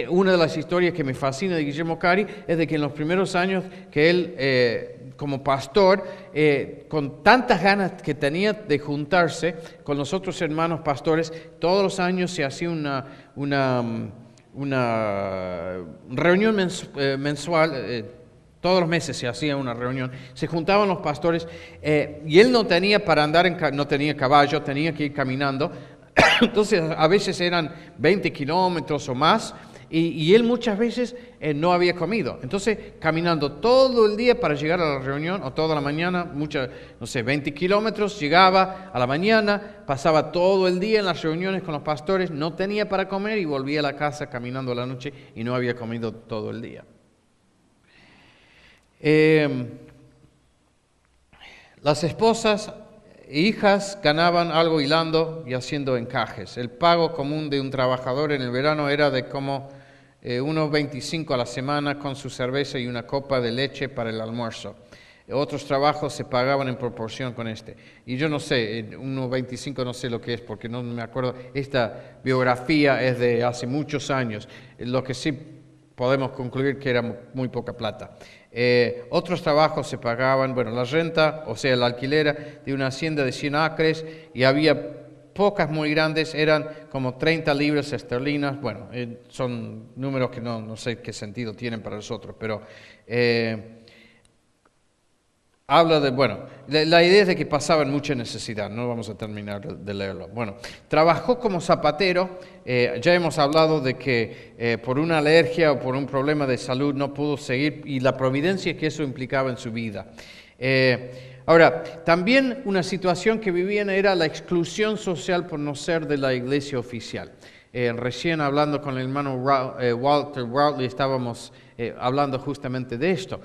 Una de las historias que me fascina de Guillermo Cari es de que en los primeros años que él como pastor, con tantas ganas que tenía de juntarse con los otros hermanos pastores, todos los años se hacía una reunión mensual, todos los meses se hacía una reunión, se juntaban los pastores y él no tenía para andar, no tenía caballo, tenía que ir caminando, entonces a veces eran 20 kilómetros o más. Y él muchas veces no había comido. Entonces, caminando todo el día para llegar a la reunión, o toda la mañana, 20 kilómetros, llegaba a la mañana, pasaba todo el día en las reuniones con los pastores, no tenía para comer y volvía a la casa caminando a la noche y no había comido todo el día. Las esposas e hijas ganaban algo hilando y haciendo encajes. El pago común de un trabajador en el verano era de como unos 25 a la semana con su cerveza y una copa de leche para el almuerzo. Otros trabajos se pagaban en proporción con este. Y yo no sé, unos 25 no sé lo que es porque no me acuerdo. Esta biografía es de hace muchos años. Lo que sí podemos concluir que era muy poca plata. Otros trabajos se pagaban, la renta, o sea, la alquiler de una hacienda de 100 acres y había pocas muy grandes, eran como 30 libras esterlinas. Son números que no sé qué sentido tienen para nosotros, pero habla de, la idea es de que pasaban mucha necesidad, no vamos a terminar de leerlo. Trabajó como zapatero, ya hemos hablado de que por una alergia o por un problema de salud no pudo seguir y la providencia que eso implicaba en su vida. Ahora, también una situación que vivían era la exclusión social por no ser de la iglesia oficial. Recién hablando con el hermano Walter Routley estábamos hablando justamente de esto.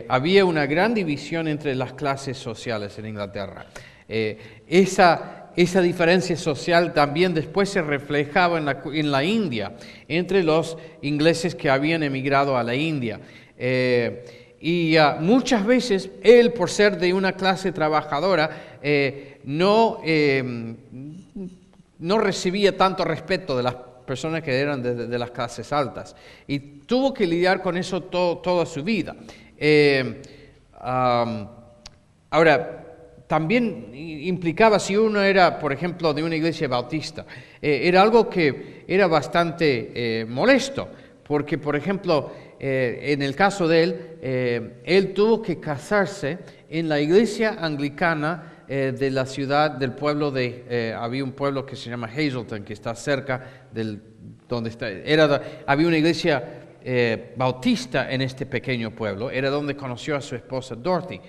Había una gran división entre las clases sociales en Inglaterra. Esa diferencia social también después se reflejaba en la India, entre los ingleses que habían emigrado a la India. Y muchas veces él, por ser de una clase trabajadora, no recibía tanto respeto de las personas que eran de las clases altas. Y tuvo que lidiar con eso toda su vida. Ahora, también implicaba, si uno era, por ejemplo, de una iglesia bautista, era algo que era bastante molesto, porque, por ejemplo, en el caso de él tuvo que casarse en la iglesia anglicana de la ciudad, del pueblo había un pueblo que se llama Hazleton, que está cerca donde está, había una iglesia bautista en este pequeño pueblo, era donde conoció a su esposa Dorothy.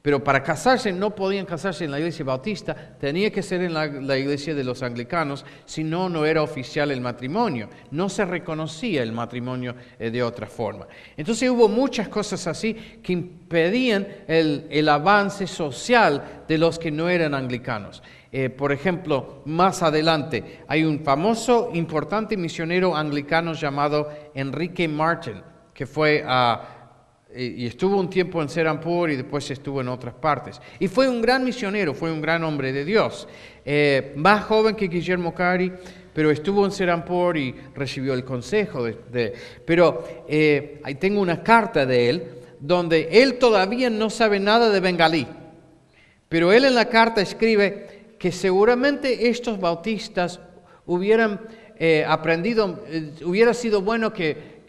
Pero para casarse no podían casarse en la iglesia bautista, tenía que ser en la iglesia de los anglicanos, si no era oficial el matrimonio. No se reconocía el matrimonio de otra forma. Entonces hubo muchas cosas así que impedían el avance social de los que no eran anglicanos. Por ejemplo, más adelante hay un famoso, importante misionero anglicano llamado Enrique Martin, que fue a y estuvo un tiempo en Serampur y después estuvo en otras partes. Y fue un gran misionero, fue un gran hombre de Dios. Más joven que Guillermo Cari, pero estuvo en Serampur y recibió el consejo pero ahí tengo una carta de él, donde él todavía no sabe nada de bengalí. Pero él en la carta escribe que seguramente estos bautistas hubieran aprendido, hubiera sido bueno que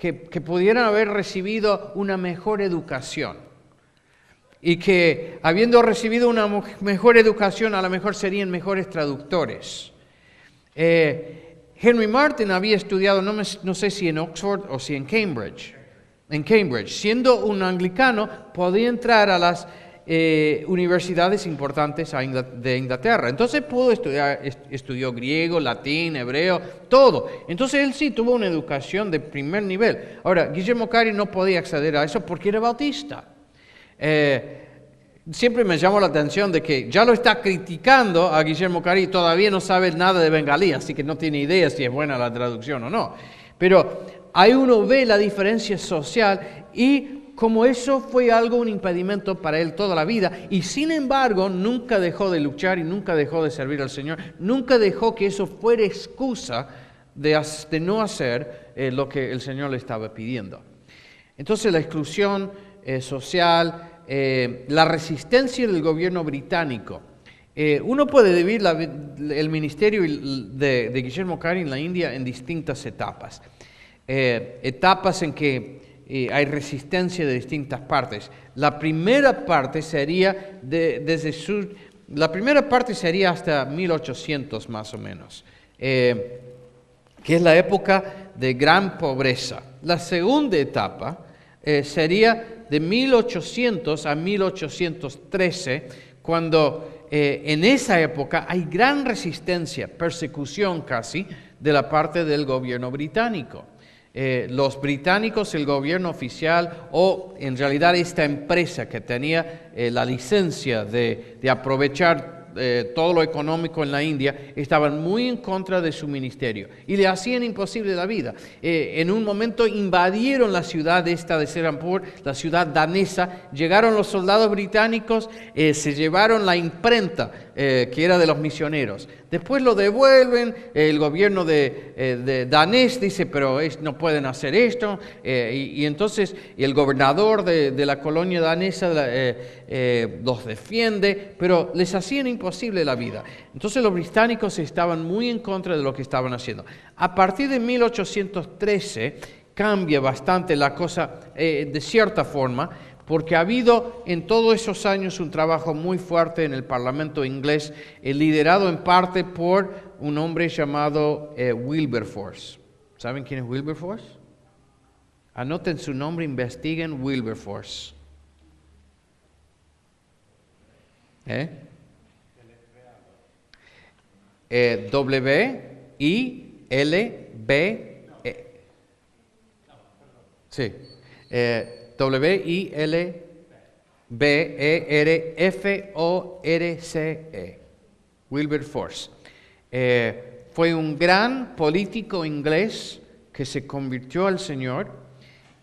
pudieran haber recibido una mejor educación. Y que habiendo recibido una mejor educación, a lo mejor serían mejores traductores. Henry Martyn había estudiado, no sé si en Oxford o si en Cambridge. En Cambridge, siendo un anglicano, podía entrar a las universidades importantes de Inglaterra. Entonces pudo estudiar, estudió griego, latín, hebreo, todo. Entonces él sí tuvo una educación de primer nivel. Ahora, Guillermo Cari no podía acceder a eso porque era bautista. Siempre me llamó la atención de que ya lo está criticando a Guillermo Cari y todavía no sabe nada de bengalí, así que no tiene idea si es buena la traducción o no. Pero ahí uno ve la diferencia social y como eso fue un impedimento para él toda la vida, y sin embargo nunca dejó de luchar y nunca dejó de servir al Señor, nunca dejó que eso fuera excusa de no hacer lo que el Señor le estaba pidiendo. Entonces la exclusión social, la resistencia del gobierno británico. Uno puede dividir el ministerio de Guillermo Cari en la India en distintas etapas. Etapas en que hay resistencia de distintas partes. La primera parte sería la primera parte sería hasta 1800 más o menos, que es la época de gran pobreza. La segunda etapa sería de 1800 a 1813, cuando en esa época hay gran resistencia, persecución casi, de la parte del gobierno británico. Los británicos, el gobierno oficial, o en realidad esta empresa que tenía la licencia de aprovechar todo lo económico en la India, estaban muy en contra de su ministerio y le hacían imposible la vida. En un momento invadieron la ciudad esta de Serampur, la ciudad danesa, llegaron los soldados británicos, se llevaron la imprenta que era de los misioneros. Después lo devuelven, el gobierno de danés dice, pero no pueden hacer esto, y entonces el gobernador de la colonia danesa los defiende, pero les hacían imposible la vida. Entonces los británicos estaban muy en contra de lo que estaban haciendo. A partir de 1813 cambia bastante la cosa de cierta forma, porque ha habido en todos esos años un trabajo muy fuerte en el Parlamento inglés, liderado en parte por un hombre llamado Wilberforce. ¿Saben quién es Wilberforce? Anoten su nombre, investiguen Wilberforce. W-I-L-B. Sí. Wilberforce. Wilberforce. Fue un gran político inglés que se convirtió al Señor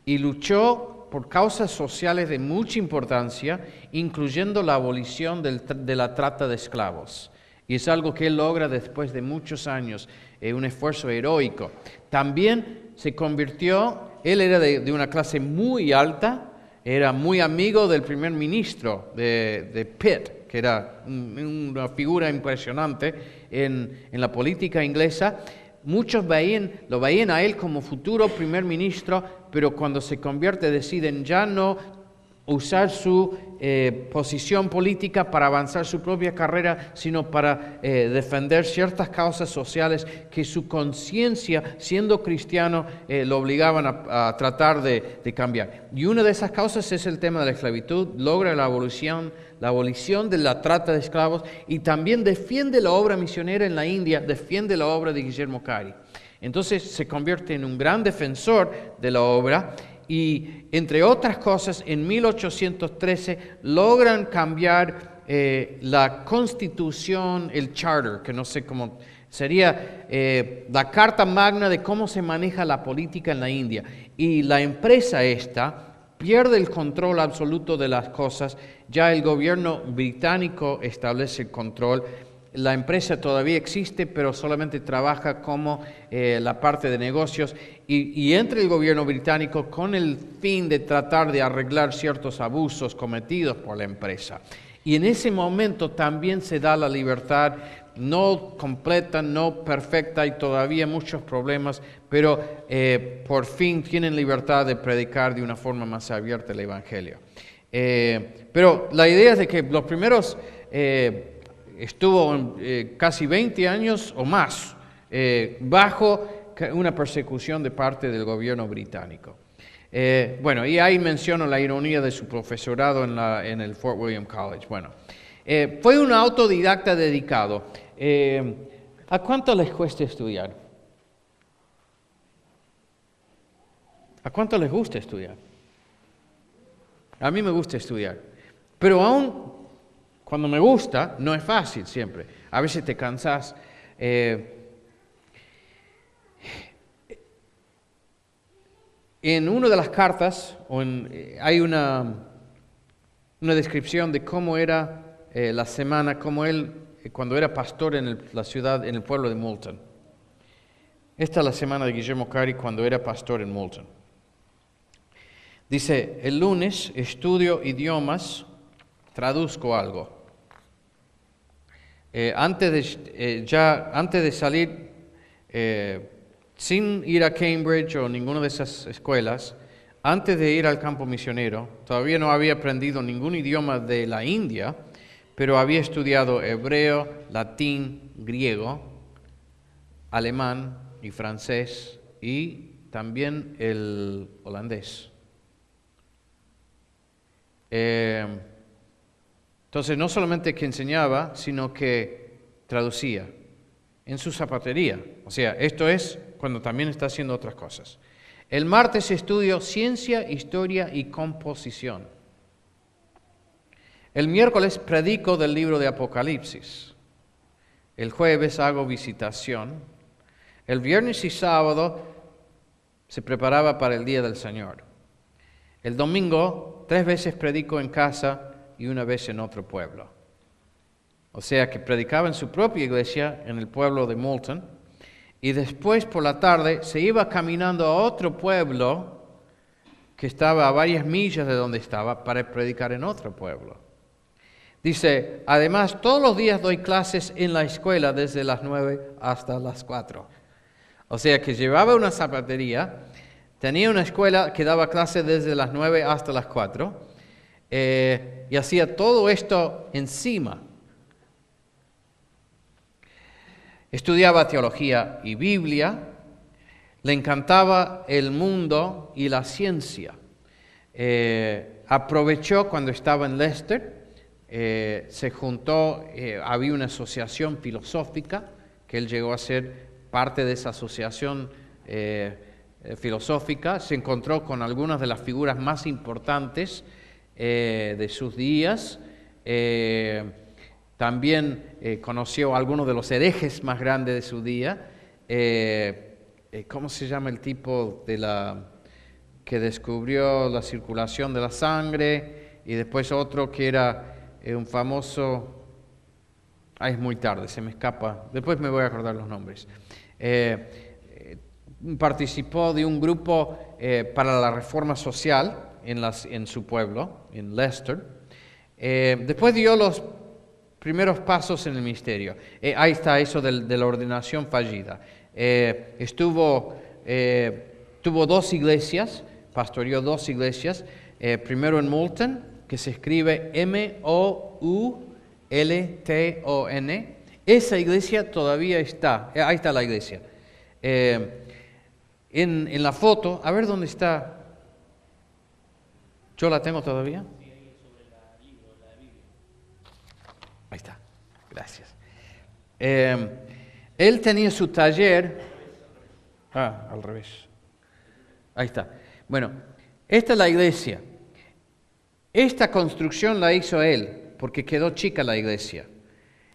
y luchó por causas sociales de mucha importancia, incluyendo la abolición de la trata de esclavos. Y es algo que él logra después de muchos años, un esfuerzo heroico. También se convirtió, él era de una clase muy alta, era muy amigo del primer ministro de Pitt, que era una figura impresionante en la política inglesa. Muchos lo veían a él como futuro primer ministro, pero cuando se convierte deciden ya no usar su posición política para avanzar su propia carrera, sino para defender ciertas causas sociales que su conciencia, siendo cristiano, lo obligaban a tratar de cambiar. Y una de esas causas es el tema de la esclavitud, logra la abolición de la trata de esclavos y también defiende la obra misionera en la India, defiende la obra de Guillermo Cari. Entonces se convierte en un gran defensor de la obra. Y entre otras cosas, en 1813 logran cambiar la constitución, el charter, que no sé cómo sería la carta magna de cómo se maneja la política en la India. Y la empresa esta pierde el control absoluto de las cosas. Ya el gobierno británico establece el control. La empresa todavía existe, pero solamente trabaja como la parte de negocios y entra el gobierno británico con el fin de tratar de arreglar ciertos abusos cometidos por la empresa. Y en ese momento también se da la libertad, no completa, no perfecta, hay todavía muchos problemas, pero por fin tienen libertad de predicar de una forma más abierta el Evangelio. Pero la idea es de que los primeros... estuvo casi 20 años o más bajo una persecución de parte del gobierno británico. Bueno, y ahí menciono la ironía de su profesorado en el Fort William College. Bueno, fue un autodidacta dedicado. ¿A cuánto les cuesta estudiar? ¿A cuánto les gusta estudiar? A mí me gusta estudiar, pero aún cuando me gusta, no es fácil siempre. A veces te cansas. En una de las cartas hay una descripción de cómo era la semana, cómo él, cuando era pastor en la ciudad, en el pueblo de Moulton. Esta es la semana de Guillermo Cari cuando era pastor en Moulton. Dice, el lunes estudio idiomas, traduzco algo. Antes de salir, sin ir a Cambridge o ninguna de esas escuelas, antes de ir al campo misionero, todavía no había aprendido ningún idioma de la India, pero había estudiado hebreo, latín, griego, alemán y francés y también el holandés. Entonces, no solamente que enseñaba, sino que traducía en su zapatería. O sea, esto es cuando también está haciendo otras cosas. El martes estudio ciencia, historia y composición. El miércoles predico del libro de Apocalipsis. El jueves hago visitación. El viernes y sábado se preparaba para el día del Señor. El domingo 3 veces predico en casa y una vez en otro pueblo. O sea que predicaba en su propia iglesia, en el pueblo de Moulton, y después por la tarde se iba caminando a otro pueblo que estaba a varias millas de donde estaba para predicar en otro pueblo. Dice, además todos los días doy clases en la escuela desde las 9 hasta las 4. O sea que llevaba una zapatería, tenía una escuela que daba clases desde las 9 hasta las 4, y hacía todo esto encima. Estudiaba teología y Biblia, le encantaba el mundo y la ciencia. Aprovechó cuando estaba en Leicester, se juntó, había una asociación filosófica, que él llegó a ser parte de esa asociación filosófica, se encontró con algunas de las figuras más importantes de sus días, también conoció a algunos de los herejes más grandes de su día. ¿Cómo se llama el tipo que descubrió la circulación de la sangre? Y después otro que era un famoso... es muy tarde, se me escapa. Después me voy a acordar los nombres. Participó de un grupo para la reforma social en su pueblo, en Leicester. Después dio los primeros pasos en el ministerio. Ahí está eso de la ordenación fallida. Tuvo 2 iglesias, pastoreó 2 iglesias. Primero en Moulton, que se escribe M-O-U-L-T-O-N. Esa iglesia todavía está. Ahí está la iglesia. En la foto, a ver dónde está. ¿Yo la tengo todavía? Ahí está, gracias. Él tenía su taller. Al revés. Ahí está. Bueno, esta es la iglesia. Esta construcción la hizo él, porque quedó chica la iglesia.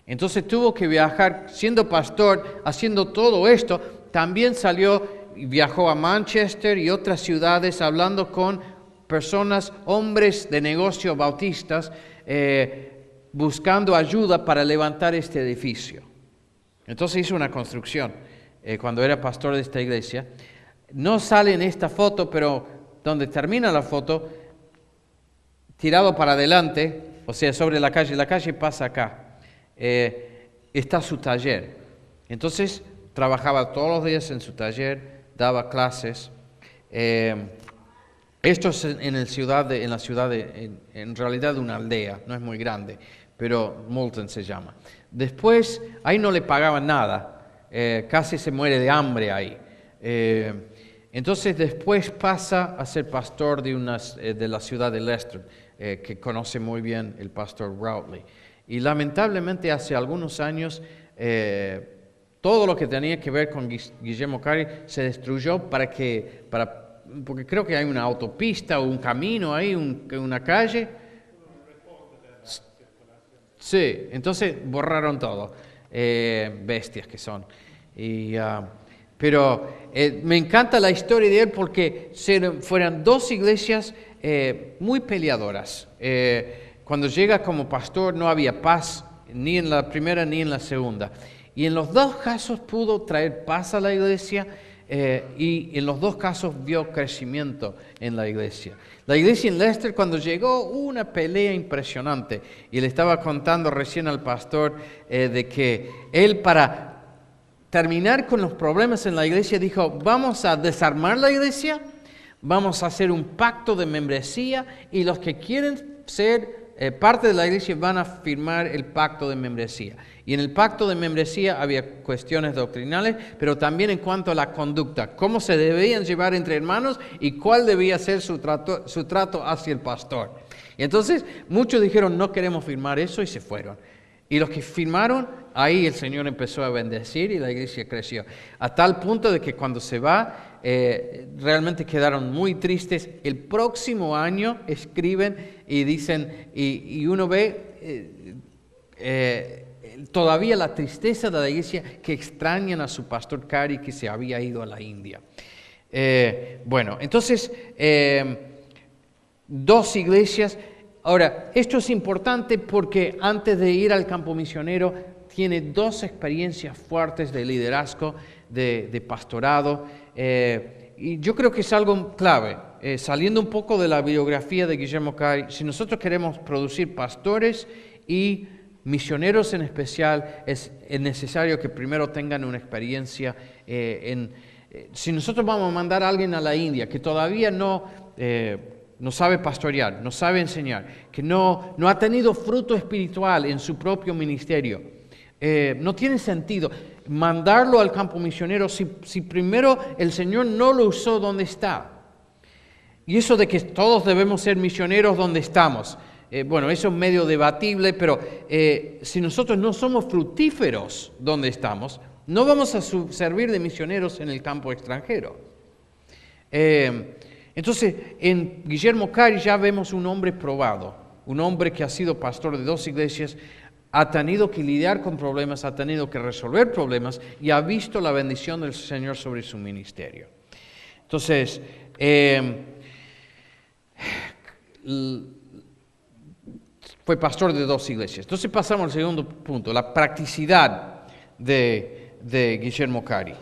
Entonces tuvo que viajar, siendo pastor, haciendo todo esto. También salió y viajó a Manchester y otras ciudades hablando con personas, hombres de negocio bautistas, buscando ayuda para levantar este edificio. Entonces hizo una construcción cuando era pastor de esta iglesia. No sale en esta foto, pero donde termina la foto, tirado para adelante, o sea, sobre la calle pasa acá, está su taller. Entonces trabajaba todos los días en su taller, daba clases. Esto es en realidad una aldea, no es muy grande, pero Moulton se llama. Después, ahí no le pagaban nada, casi se muere de hambre ahí. Entonces después pasa a ser pastor de la ciudad de Leicester, que conoce muy bien el pastor Routley. Y lamentablemente hace algunos años todo lo que tenía que ver con Guillermo Cary se destruyó porque creo que hay una autopista o un camino ahí, una calle. Sí, entonces borraron todo, bestias que son. Pero me encanta la historia de él porque fueron dos iglesias muy peleadoras. Cuando llega como pastor no había paz, ni en la primera ni en la segunda. Y en los dos casos pudo traer paz a la iglesia y en los dos casos vio crecimiento en la iglesia. La iglesia en Leicester, cuando llegó, hubo una pelea impresionante. Y le estaba contando recién al pastor de que él, para terminar con los problemas en la iglesia, dijo: vamos a desarmar la iglesia, vamos a hacer un pacto de membresía y los que quieren ser parte de la iglesia van a firmar el pacto de membresía. Y en el pacto de membresía había cuestiones doctrinales, pero también en cuanto a la conducta, cómo se debían llevar entre hermanos y cuál debía ser su trato hacia el pastor. Y entonces muchos dijeron: no queremos firmar eso, y se fueron. Y los que firmaron, ahí el Señor empezó a bendecir y la iglesia creció. A tal punto de que cuando se va, realmente quedaron muy tristes. El próximo año escriben y dicen, y uno ve todavía la tristeza de la iglesia, que extrañan a su pastor Cary, que se había ido a la India. Bueno, entonces, dos iglesias. Ahora, esto es importante porque antes de ir al campo misionero tiene dos experiencias fuertes de liderazgo, de pastorado, y yo creo que es algo clave. Saliendo un poco de la biografía de Guillermo Cary, si nosotros queremos producir pastores y misioneros en especial, es necesario que primero tengan una experiencia si nosotros vamos a mandar a alguien a la India que todavía no sabe pastorear, no sabe enseñar, que no ha tenido fruto espiritual en su propio ministerio, no tiene sentido mandarlo al campo misionero si primero el Señor no lo usó donde está. Y eso de que todos debemos ser misioneros donde estamos, bueno, eso es medio debatible, pero si nosotros no somos fructíferos donde estamos, no vamos a servir de misioneros en el campo extranjero. Entonces, en Guillermo Cary ya vemos un hombre probado, un hombre que ha sido pastor de dos iglesias, ha tenido que lidiar con problemas, ha tenido que resolver problemas y ha visto la bendición del Señor sobre su ministerio. Entonces, fue pastor de dos iglesias. Entonces pasamos al segundo punto, la practicidad de Guillermo Cary.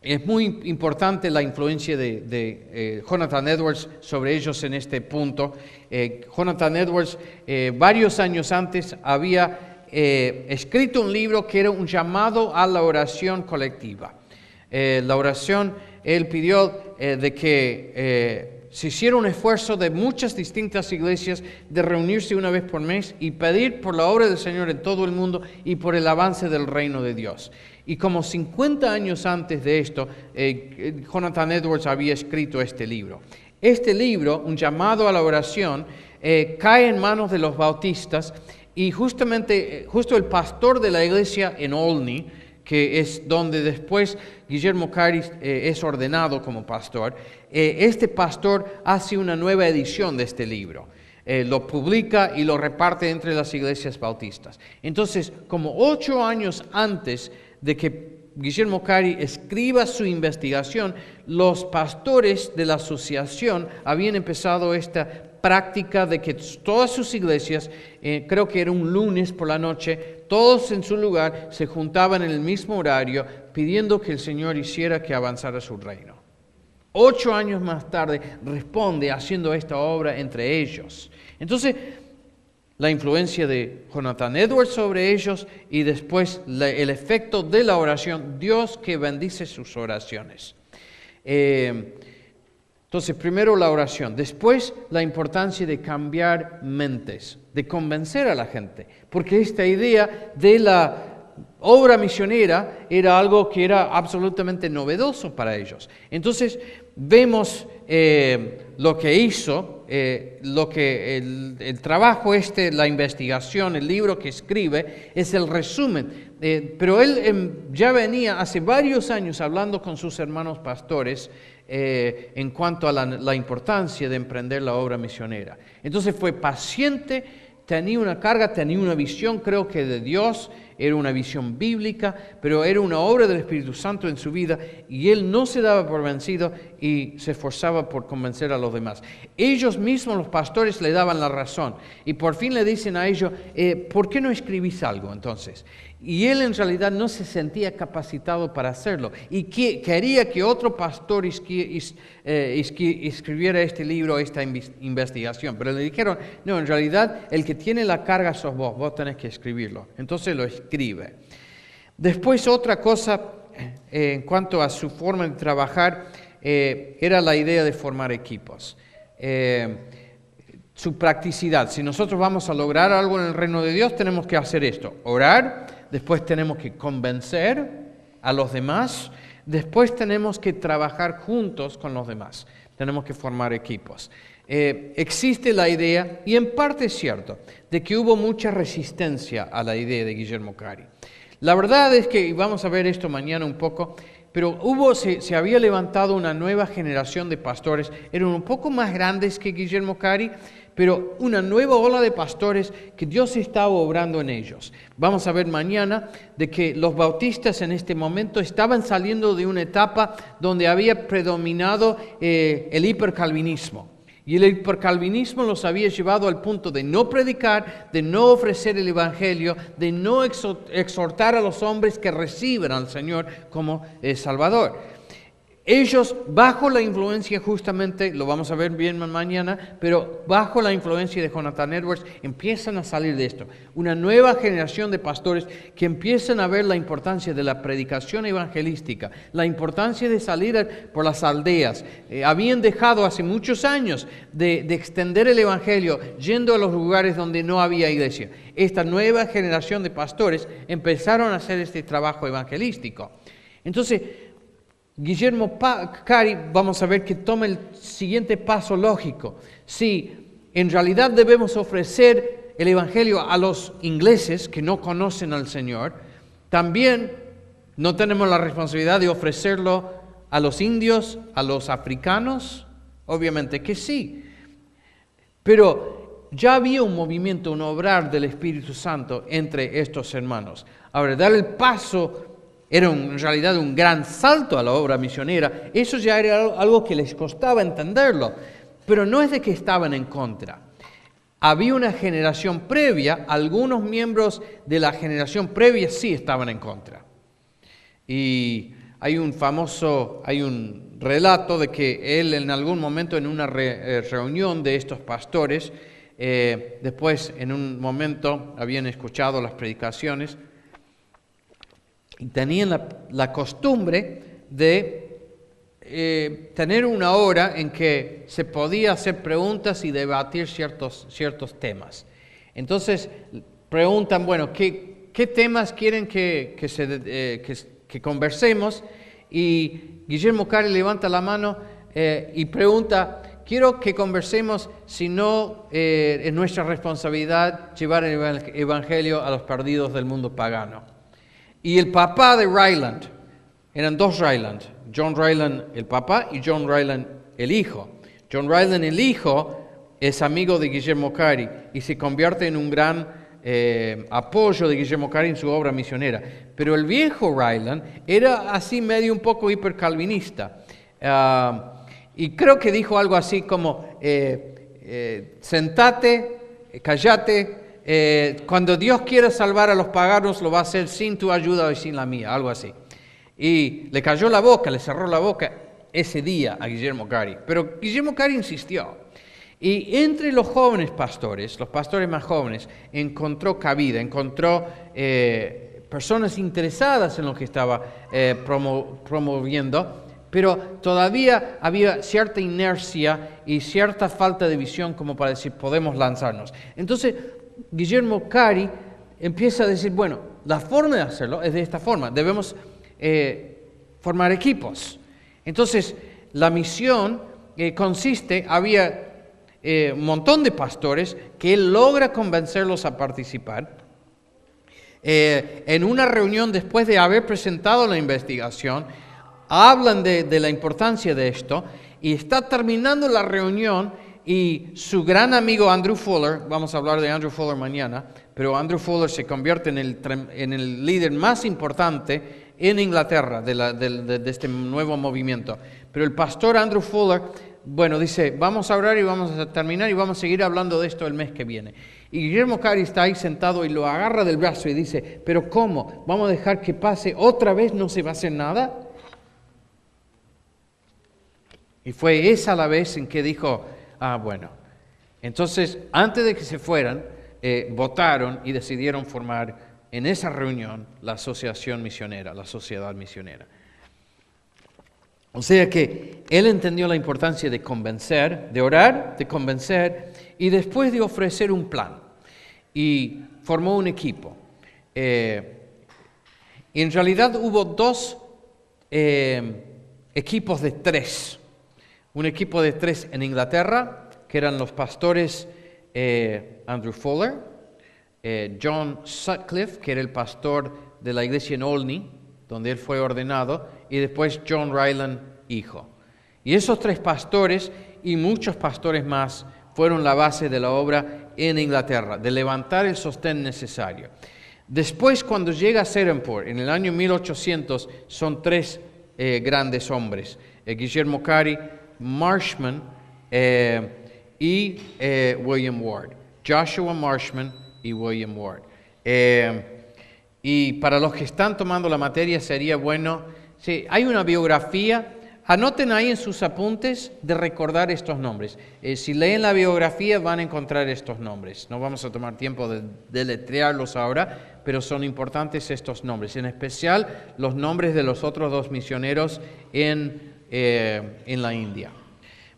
Es muy importante la influencia de Jonathan Edwards sobre ellos en este punto. Jonathan Edwards, varios años antes, había escrito un libro que era un llamado a la oración colectiva. La oración, él pidió de que se hiciera un esfuerzo de muchas distintas iglesias de reunirse una vez por mes y pedir por la obra del Señor en todo el mundo y por el avance del reino de Dios. Y como 50 años antes de esto, Jonathan Edwards había escrito este libro. Este libro, un llamado a la oración, cae en manos de los bautistas y justo el pastor de la iglesia en Olney, que es donde después Guillermo Cary es ordenado como pastor, este pastor hace una nueva edición de este libro. Lo publica y lo reparte entre las iglesias bautistas. Entonces, como 8 años antes de que Guillermo Cari escriba su investigación, los pastores de la asociación habían empezado esta práctica de que todas sus iglesias, creo que era un lunes por la noche, todos en su lugar se juntaban en el mismo horario pidiendo que el Señor hiciera que avanzara su reino. 8 años más tarde responde haciendo esta obra entre ellos. Entonces, la influencia de Jonathan Edwards sobre ellos y después el efecto de la oración, Dios que bendice sus oraciones. Entonces, primero la oración, después la importancia de cambiar mentes, de convencer a la gente, porque esta idea de la obra misionera era algo que era absolutamente novedoso para ellos. Entonces, vemos lo que hizo, el trabajo la investigación, el libro que escribe, es el resumen. Pero él ya venía hace varios años hablando con sus hermanos pastores en cuanto a la importancia de emprender la obra misionera. Entonces fue paciente, tenía una carga, tenía una visión, creo que de Dios, era una visión bíblica, pero era una obra del Espíritu Santo en su vida y él no se daba por vencido y se esforzaba por convencer a los demás. Ellos mismos, los pastores, le daban la razón y por fin le dicen a ellos, ¿por qué no escribís algo entonces? Y él en realidad no se sentía capacitado para hacerlo y quería que otro pastor escribiera este libro, esta investigación. Pero le dijeron, no, en realidad el que tiene la carga sos vos tenés que escribirlo. Entonces lo escribe. Después otra cosa en cuanto a su forma de trabajar era la idea de formar equipos. Su practicidad. Si nosotros vamos a lograr algo en el reino de Dios, tenemos que hacer esto, orar. Después tenemos que convencer a los demás. Después tenemos que trabajar juntos con los demás. Tenemos que formar equipos. Existe la idea, y en parte es cierto, de que hubo mucha resistencia a la idea de Guillermo Cari. La verdad es que, y vamos a ver esto mañana un poco, pero se había levantado una nueva generación de pastores, eran un poco más grandes que Guillermo Cari, pero una nueva ola de pastores que Dios estaba obrando en ellos. Vamos a ver mañana de que los bautistas en este momento estaban saliendo de una etapa donde había predominado el hipercalvinismo. Y el hipercalvinismo los había llevado al punto de no predicar, de no ofrecer el evangelio, de no exhortar a los hombres que reciban al Señor como Salvador. Ellos, bajo la influencia justamente, lo vamos a ver bien mañana, pero bajo la influencia de Jonathan Edwards, empiezan a salir de esto. Una nueva generación de pastores que empiezan a ver la importancia de la predicación evangelística, la importancia de salir por las aldeas. Habían dejado hace muchos años de extender el evangelio yendo a los lugares donde no había iglesia. Esta nueva generación de pastores empezaron a hacer este trabajo evangelístico. Entonces, Guillermo Cari, vamos a ver que toma el siguiente paso lógico. Si en realidad debemos ofrecer el evangelio a los ingleses que no conocen al Señor, también no tenemos la responsabilidad de ofrecerlo a los indios, a los africanos. Obviamente que sí. Pero ya había un movimiento, un obrar del Espíritu Santo entre estos hermanos. Ahora, dar el paso era en realidad un gran salto a la obra misionera. Eso ya era algo que les costaba entenderlo. Pero no es de que estaban en contra. Había una generación previa, algunos miembros de la generación previa sí estaban en contra. Y hay un relato de que él en algún momento en una reunión de estos pastores, después en un momento habían escuchado las predicaciones, y tenían la costumbre de tener una hora en que se podía hacer preguntas y debatir ciertos temas. Entonces preguntan, bueno, ¿qué temas quieren que conversemos? Y Guillermo Cari levanta la mano y pregunta, quiero que conversemos si no es nuestra responsabilidad llevar el evangelio a los perdidos del mundo pagano. Y el papá de Ryland, eran dos Ryland, John Ryland el papá y John Ryland el hijo. John Ryland el hijo es amigo de Guillermo Cari y se convierte en un gran apoyo de Guillermo Cari en su obra misionera. Pero el viejo Ryland era así medio un poco hipercalvinista. Y creo que dijo algo así como, sentate, callate, cuando Dios quiera salvar a los paganos lo va a hacer sin tu ayuda y sin la mía, algo así. Y le cayó la boca, le cerró la boca ese día a Guillermo Cari. Pero Guillermo Cari insistió. Y entre los jóvenes pastores, los pastores más jóvenes, encontró cabida, encontró personas interesadas en lo que estaba promoviendo, pero todavía había cierta inercia y cierta falta de visión como para decir, podemos lanzarnos. Entonces, Guillermo Cari empieza a decir, bueno, la forma de hacerlo es de esta forma, debemos formar equipos. Entonces, la misión consiste, había un montón de pastores que él logra convencerlos a participar. En una reunión después de haber presentado la investigación, hablan de la importancia de esto y está terminando la reunión y su gran amigo Andrew Fuller, vamos a hablar de Andrew Fuller mañana, pero Andrew Fuller se convierte en el líder más importante en Inglaterra de este nuevo movimiento. Pero el pastor Andrew Fuller, bueno, dice, vamos a orar y vamos a terminar y vamos a seguir hablando de esto el mes que viene. Y Guillermo Cari está ahí sentado y lo agarra del brazo y dice, pero ¿cómo? ¿Vamos a dejar que pase otra vez? ¿No se va a hacer nada? Y fue esa la vez en que dijo, bueno. Entonces, antes de que se fueran, votaron y decidieron formar en esa reunión la asociación misionera, la sociedad misionera. O sea que él entendió la importancia de convencer, de orar, de convencer y después de ofrecer un plan. Y formó un equipo. En realidad hubo dos equipos de 3. Un equipo de 3 en Inglaterra, que eran los pastores Andrew Fuller, John Sutcliffe, que era el pastor de la iglesia en Olney, donde él fue ordenado, y después John Ryland, hijo. Y esos 3 pastores y muchos pastores más fueron la base de la obra en Inglaterra, de levantar el sostén necesario. Después, cuando llega a Serampore, en el año 1800, son 3 grandes hombres, Guillermo Cari, Marshman y William Ward. Joshua Marshman y William Ward. Y para los que están tomando la materia sería bueno, sí, hay una biografía, anoten ahí en sus apuntes de recordar estos nombres. Si leen la biografía van a encontrar estos nombres. No vamos a tomar tiempo de deletrearlos ahora, pero son importantes estos nombres, en especial los nombres de los otros 2 misioneros en la India.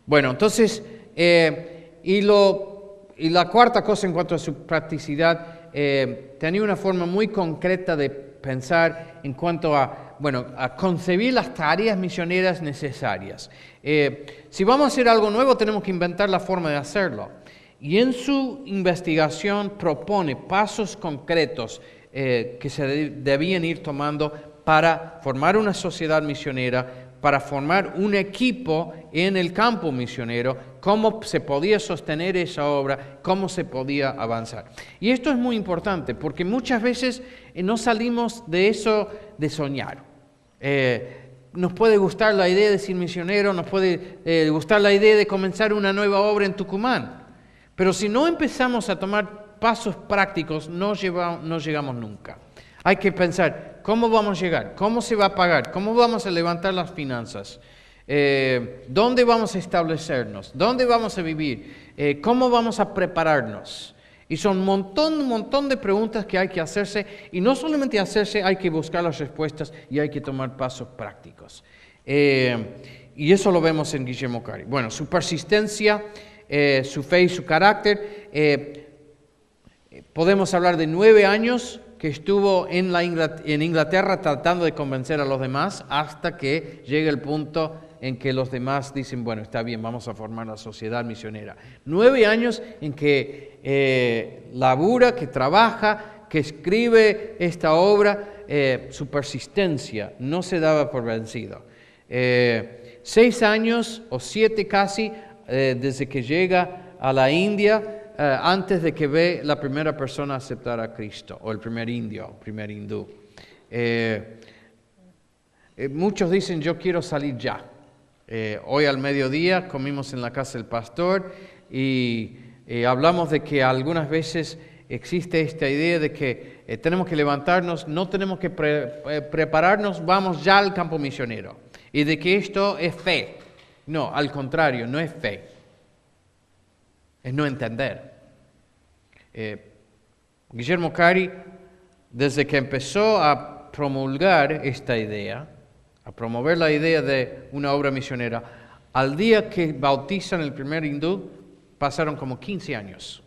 Bueno, entonces, y la cuarta cosa en cuanto a su practicidad, tenía una forma muy concreta de pensar en cuanto a concebir las tareas misioneras necesarias. Si vamos a hacer algo nuevo, tenemos que inventar la forma de hacerlo. Y en su investigación propone pasos concretos que se debían ir tomando para formar una sociedad misionera, para formar un equipo en el campo misionero, cómo se podía sostener esa obra, cómo se podía avanzar. Y esto es muy importante porque muchas veces no salimos de eso de soñar. Nos puede gustar la idea de ser misionero, nos puede gustar la idea de comenzar una nueva obra en Tucumán, pero si no empezamos a tomar pasos prácticos, no llegamos nunca. Hay que pensar, ¿cómo vamos a llegar? ¿Cómo se va a pagar? ¿Cómo vamos a levantar las finanzas? ¿Dónde vamos a establecernos? ¿Dónde vamos a vivir? ¿Cómo vamos a prepararnos? Y son un montón de preguntas que hay que hacerse, y no solamente hacerse, hay que buscar las respuestas y hay que tomar pasos prácticos. Y eso lo vemos en Guillermo Cari. Bueno, su persistencia, su fe y su carácter. Podemos hablar de 9 años que estuvo en Inglaterra tratando de convencer a los demás hasta que llega el punto en que los demás dicen, bueno, está bien, vamos a formar la sociedad misionera. 9 años en que labura, que trabaja, que escribe esta obra, su persistencia no se daba por vencido. 6 años o 7 casi desde que llega a la India, antes de que ve la primera persona aceptar a Cristo, o el primer indio, primer hindú. Muchos dicen, yo quiero salir ya. Hoy al mediodía comimos en la casa del pastor y hablamos de que algunas veces existe esta idea de que tenemos que levantarnos, no tenemos que prepararnos, vamos ya al campo misionero. Y de que esto es fe. No, al contrario, no es fe. Es no entender. Guillermo Cari, desde que empezó a promulgar esta idea, a promover la idea de una obra misionera, al día que bautizan el primer hindú, pasaron como 15 años.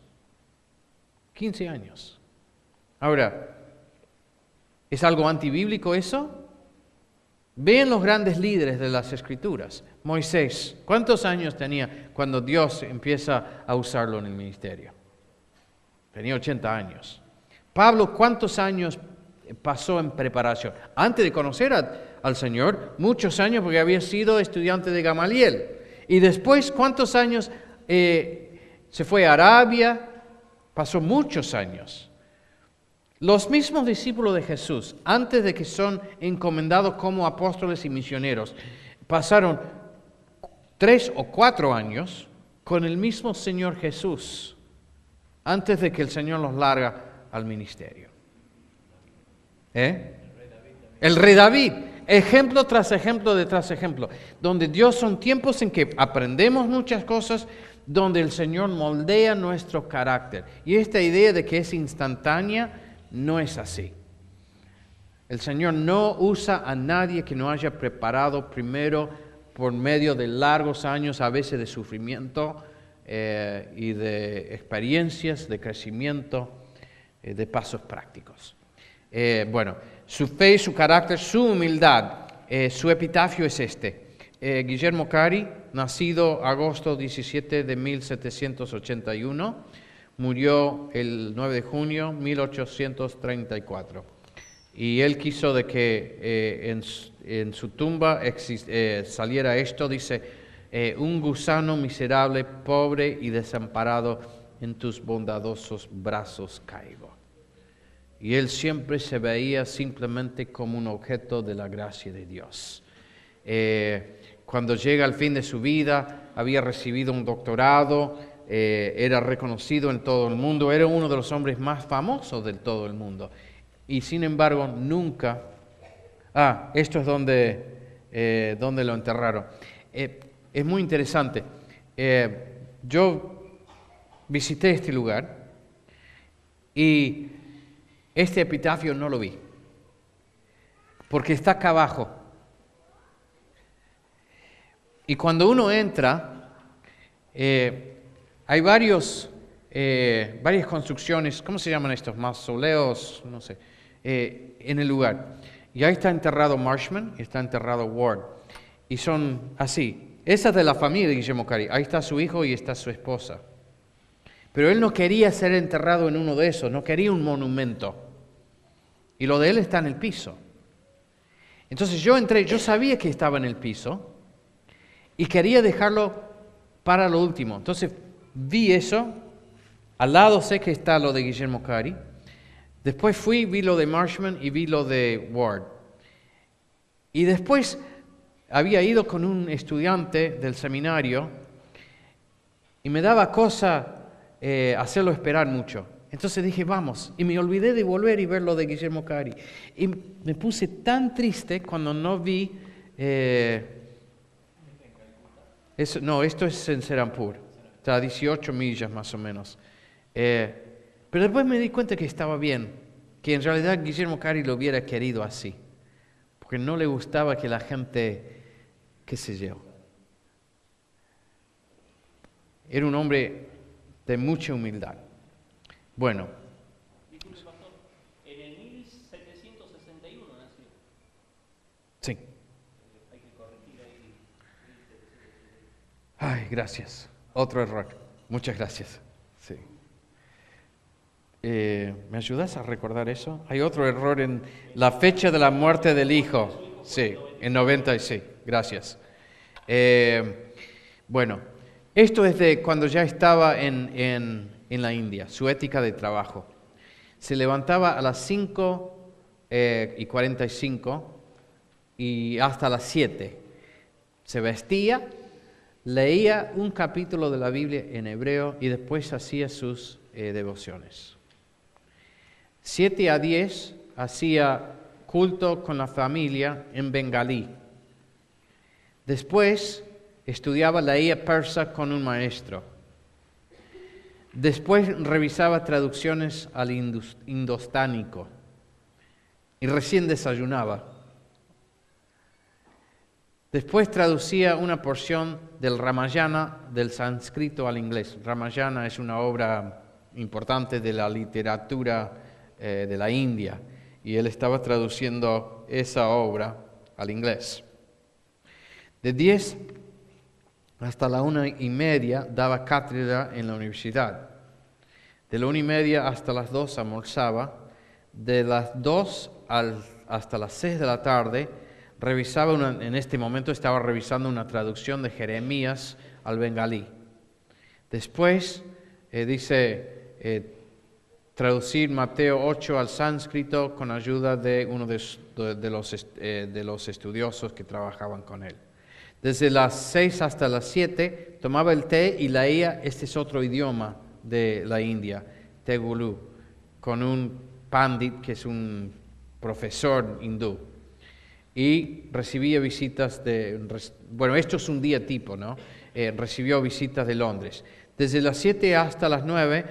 15 años. Ahora, ¿es algo antibíblico eso? Vean los grandes líderes de las Escrituras. Moisés, ¿cuántos años tenía cuando Dios empieza a usarlo en el ministerio? Tenía 80 años. Pablo, ¿cuántos años pasó en preparación? Antes de conocer al Señor, muchos años porque había sido estudiante de Gamaliel. Y después, ¿cuántos años se fue a Arabia? Pasó muchos años. Los mismos discípulos de Jesús, antes de que son encomendados como apóstoles y misioneros, pasaron 3 o 4 años con el mismo Señor Jesús, antes de que el Señor los larga al ministerio. El rey David, ejemplo tras ejemplo tras ejemplo, donde Dios son tiempos en que aprendemos muchas cosas, donde el Señor moldea nuestro carácter. Y esta idea de que es instantánea, no es así. El Señor no usa a nadie que no haya preparado primero por medio de largos años, a veces de sufrimiento y de experiencias, de crecimiento, de pasos prácticos. Su fe, su carácter, su humildad, su epitafio es este. Guillermo Cari, nacido agosto 17 de 1781, murió el 9 de junio de 1834. Y él quiso de que en su tumba saliera esto, dice, un gusano miserable, pobre y desamparado, en tus bondadosos brazos caigo. Y él siempre se veía simplemente como un objeto de la gracia de Dios. Cuando llega al fin de su vida, había recibido un doctorado, era reconocido en todo el mundo, era uno de los hombres más famosos de todo el mundo. Y sin embargo, nunca... esto es donde lo enterraron. Es muy interesante. Yo visité este lugar y este epitafio no lo vi, porque está acá abajo. Y cuando uno entra, hay varias construcciones, ¿cómo se llaman estos? Mausoleos, no sé, en el lugar. Y ahí está enterrado Marshman y está enterrado Ward. Y son así. Esa es de la familia de Guillermo Cari. Ahí está su hijo y está su esposa. Pero él no quería ser enterrado en uno de esos, no quería un monumento. Y lo de él está en el piso. Entonces yo entré, yo sabía que estaba en el piso y quería dejarlo para lo último. Entonces vi eso, al lado sé que está lo de Guillermo Cari. Después vi lo de Marshman y vi lo de Ward. Y después había ido con un estudiante del seminario y me daba cosa hacerlo esperar mucho. Entonces dije, vamos, y me olvidé de volver y ver lo de Guillermo Cari. Y me puse tan triste cuando no vi... esto es en Serampur, está a 18 millas más o menos. Pero después me di cuenta que estaba bien, que en realidad Guillermo Cari lo hubiera querido así, porque no le gustaba que la gente, qué sé yo. Era un hombre de mucha humildad. Bueno. Disculpe, pastor, en el 1761 nació. Sí. Hay que corregir ahí. Ay, gracias. Otro error. Muchas gracias. Sí. ¿Me ayudas a recordar eso? Hay otro error en la fecha de la muerte del hijo. Sí, en 96. Gracias. Bueno, esto es de cuando ya estaba en en la India, su ética de trabajo. Se levantaba a las 5:45 y hasta las 7. Se vestía, leía un capítulo de la Biblia en hebreo y después hacía sus devociones. 7 a 10 hacía culto con la familia en bengalí. Después estudiaba, leía persa con un maestro. Después revisaba traducciones al indostánico y recién desayunaba. Después traducía una porción del Ramayana del sánscrito al inglés. Ramayana es una obra importante de la literatura de la India y él estaba traduciendo esa obra al inglés. De 10 hasta la 1:30 daba cátedra en la universidad. De la 1:30 hasta las 2 almorzaba. De las 2 hasta las 6 de la tarde revisaba en este momento estaba revisando una traducción de Jeremías al bengalí. Después traducir Mateo 8 al sánscrito con ayuda de uno de los estudiosos que trabajaban con él. Desde las 6 hasta las 7 tomaba el té y leía, este es otro idioma de la India, Telugu, con un pandit que es un profesor hindú. Y recibía visitas esto es un día tipo, ¿no? Recibió visitas de Londres. Desde las 7 hasta las 9,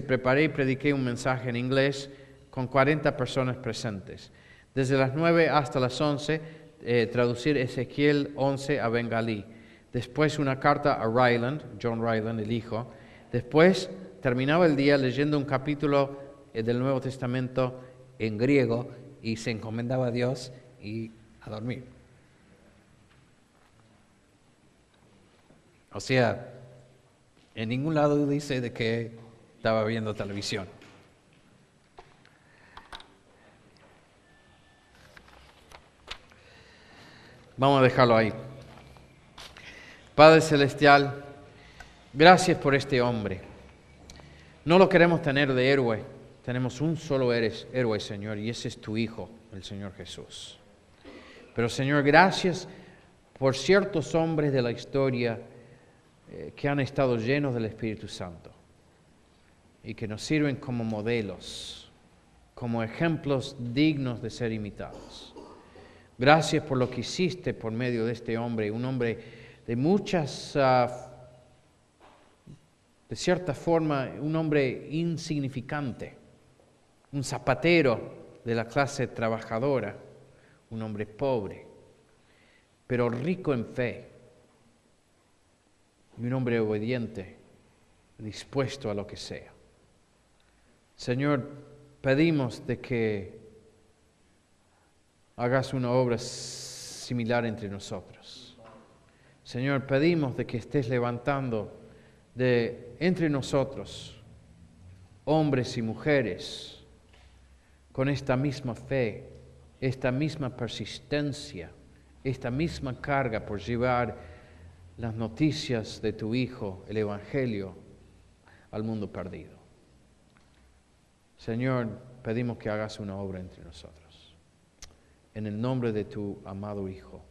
preparé y prediqué un mensaje en inglés con 40 personas presentes. Desde las 9 hasta las 11, traducir Ezequiel 11 a bengalí. Después una carta a Ryland, John Ryland, el hijo. Después terminaba el día leyendo un capítulo del Nuevo Testamento en griego y se encomendaba a Dios y a dormir. O sea, en ningún lado dice de que estaba viendo televisión. Vamos a dejarlo ahí. Padre Celestial, gracias por este hombre. No lo queremos tener de héroe. Tenemos un solo héroe, Señor, y ese es tu Hijo, el Señor Jesús. Pero, Señor, gracias por ciertos hombres de la historia que han estado llenos del Espíritu Santo y que nos sirven como modelos, como ejemplos dignos de ser imitados. Gracias por lo que hiciste por medio de este hombre, un hombre de muchas, de cierta forma, un hombre insignificante, un zapatero de la clase trabajadora, un hombre pobre, pero rico en fe, y un hombre obediente, dispuesto a lo que sea. Señor, pedimos de que hagas una obra similar entre nosotros. Señor, pedimos de que estés levantando de entre nosotros hombres y mujeres con esta misma fe, esta misma persistencia, esta misma carga por llevar las noticias de tu Hijo, el Evangelio, al mundo perdido. Señor, pedimos que hagas una obra entre nosotros. En el nombre de tu amado Hijo.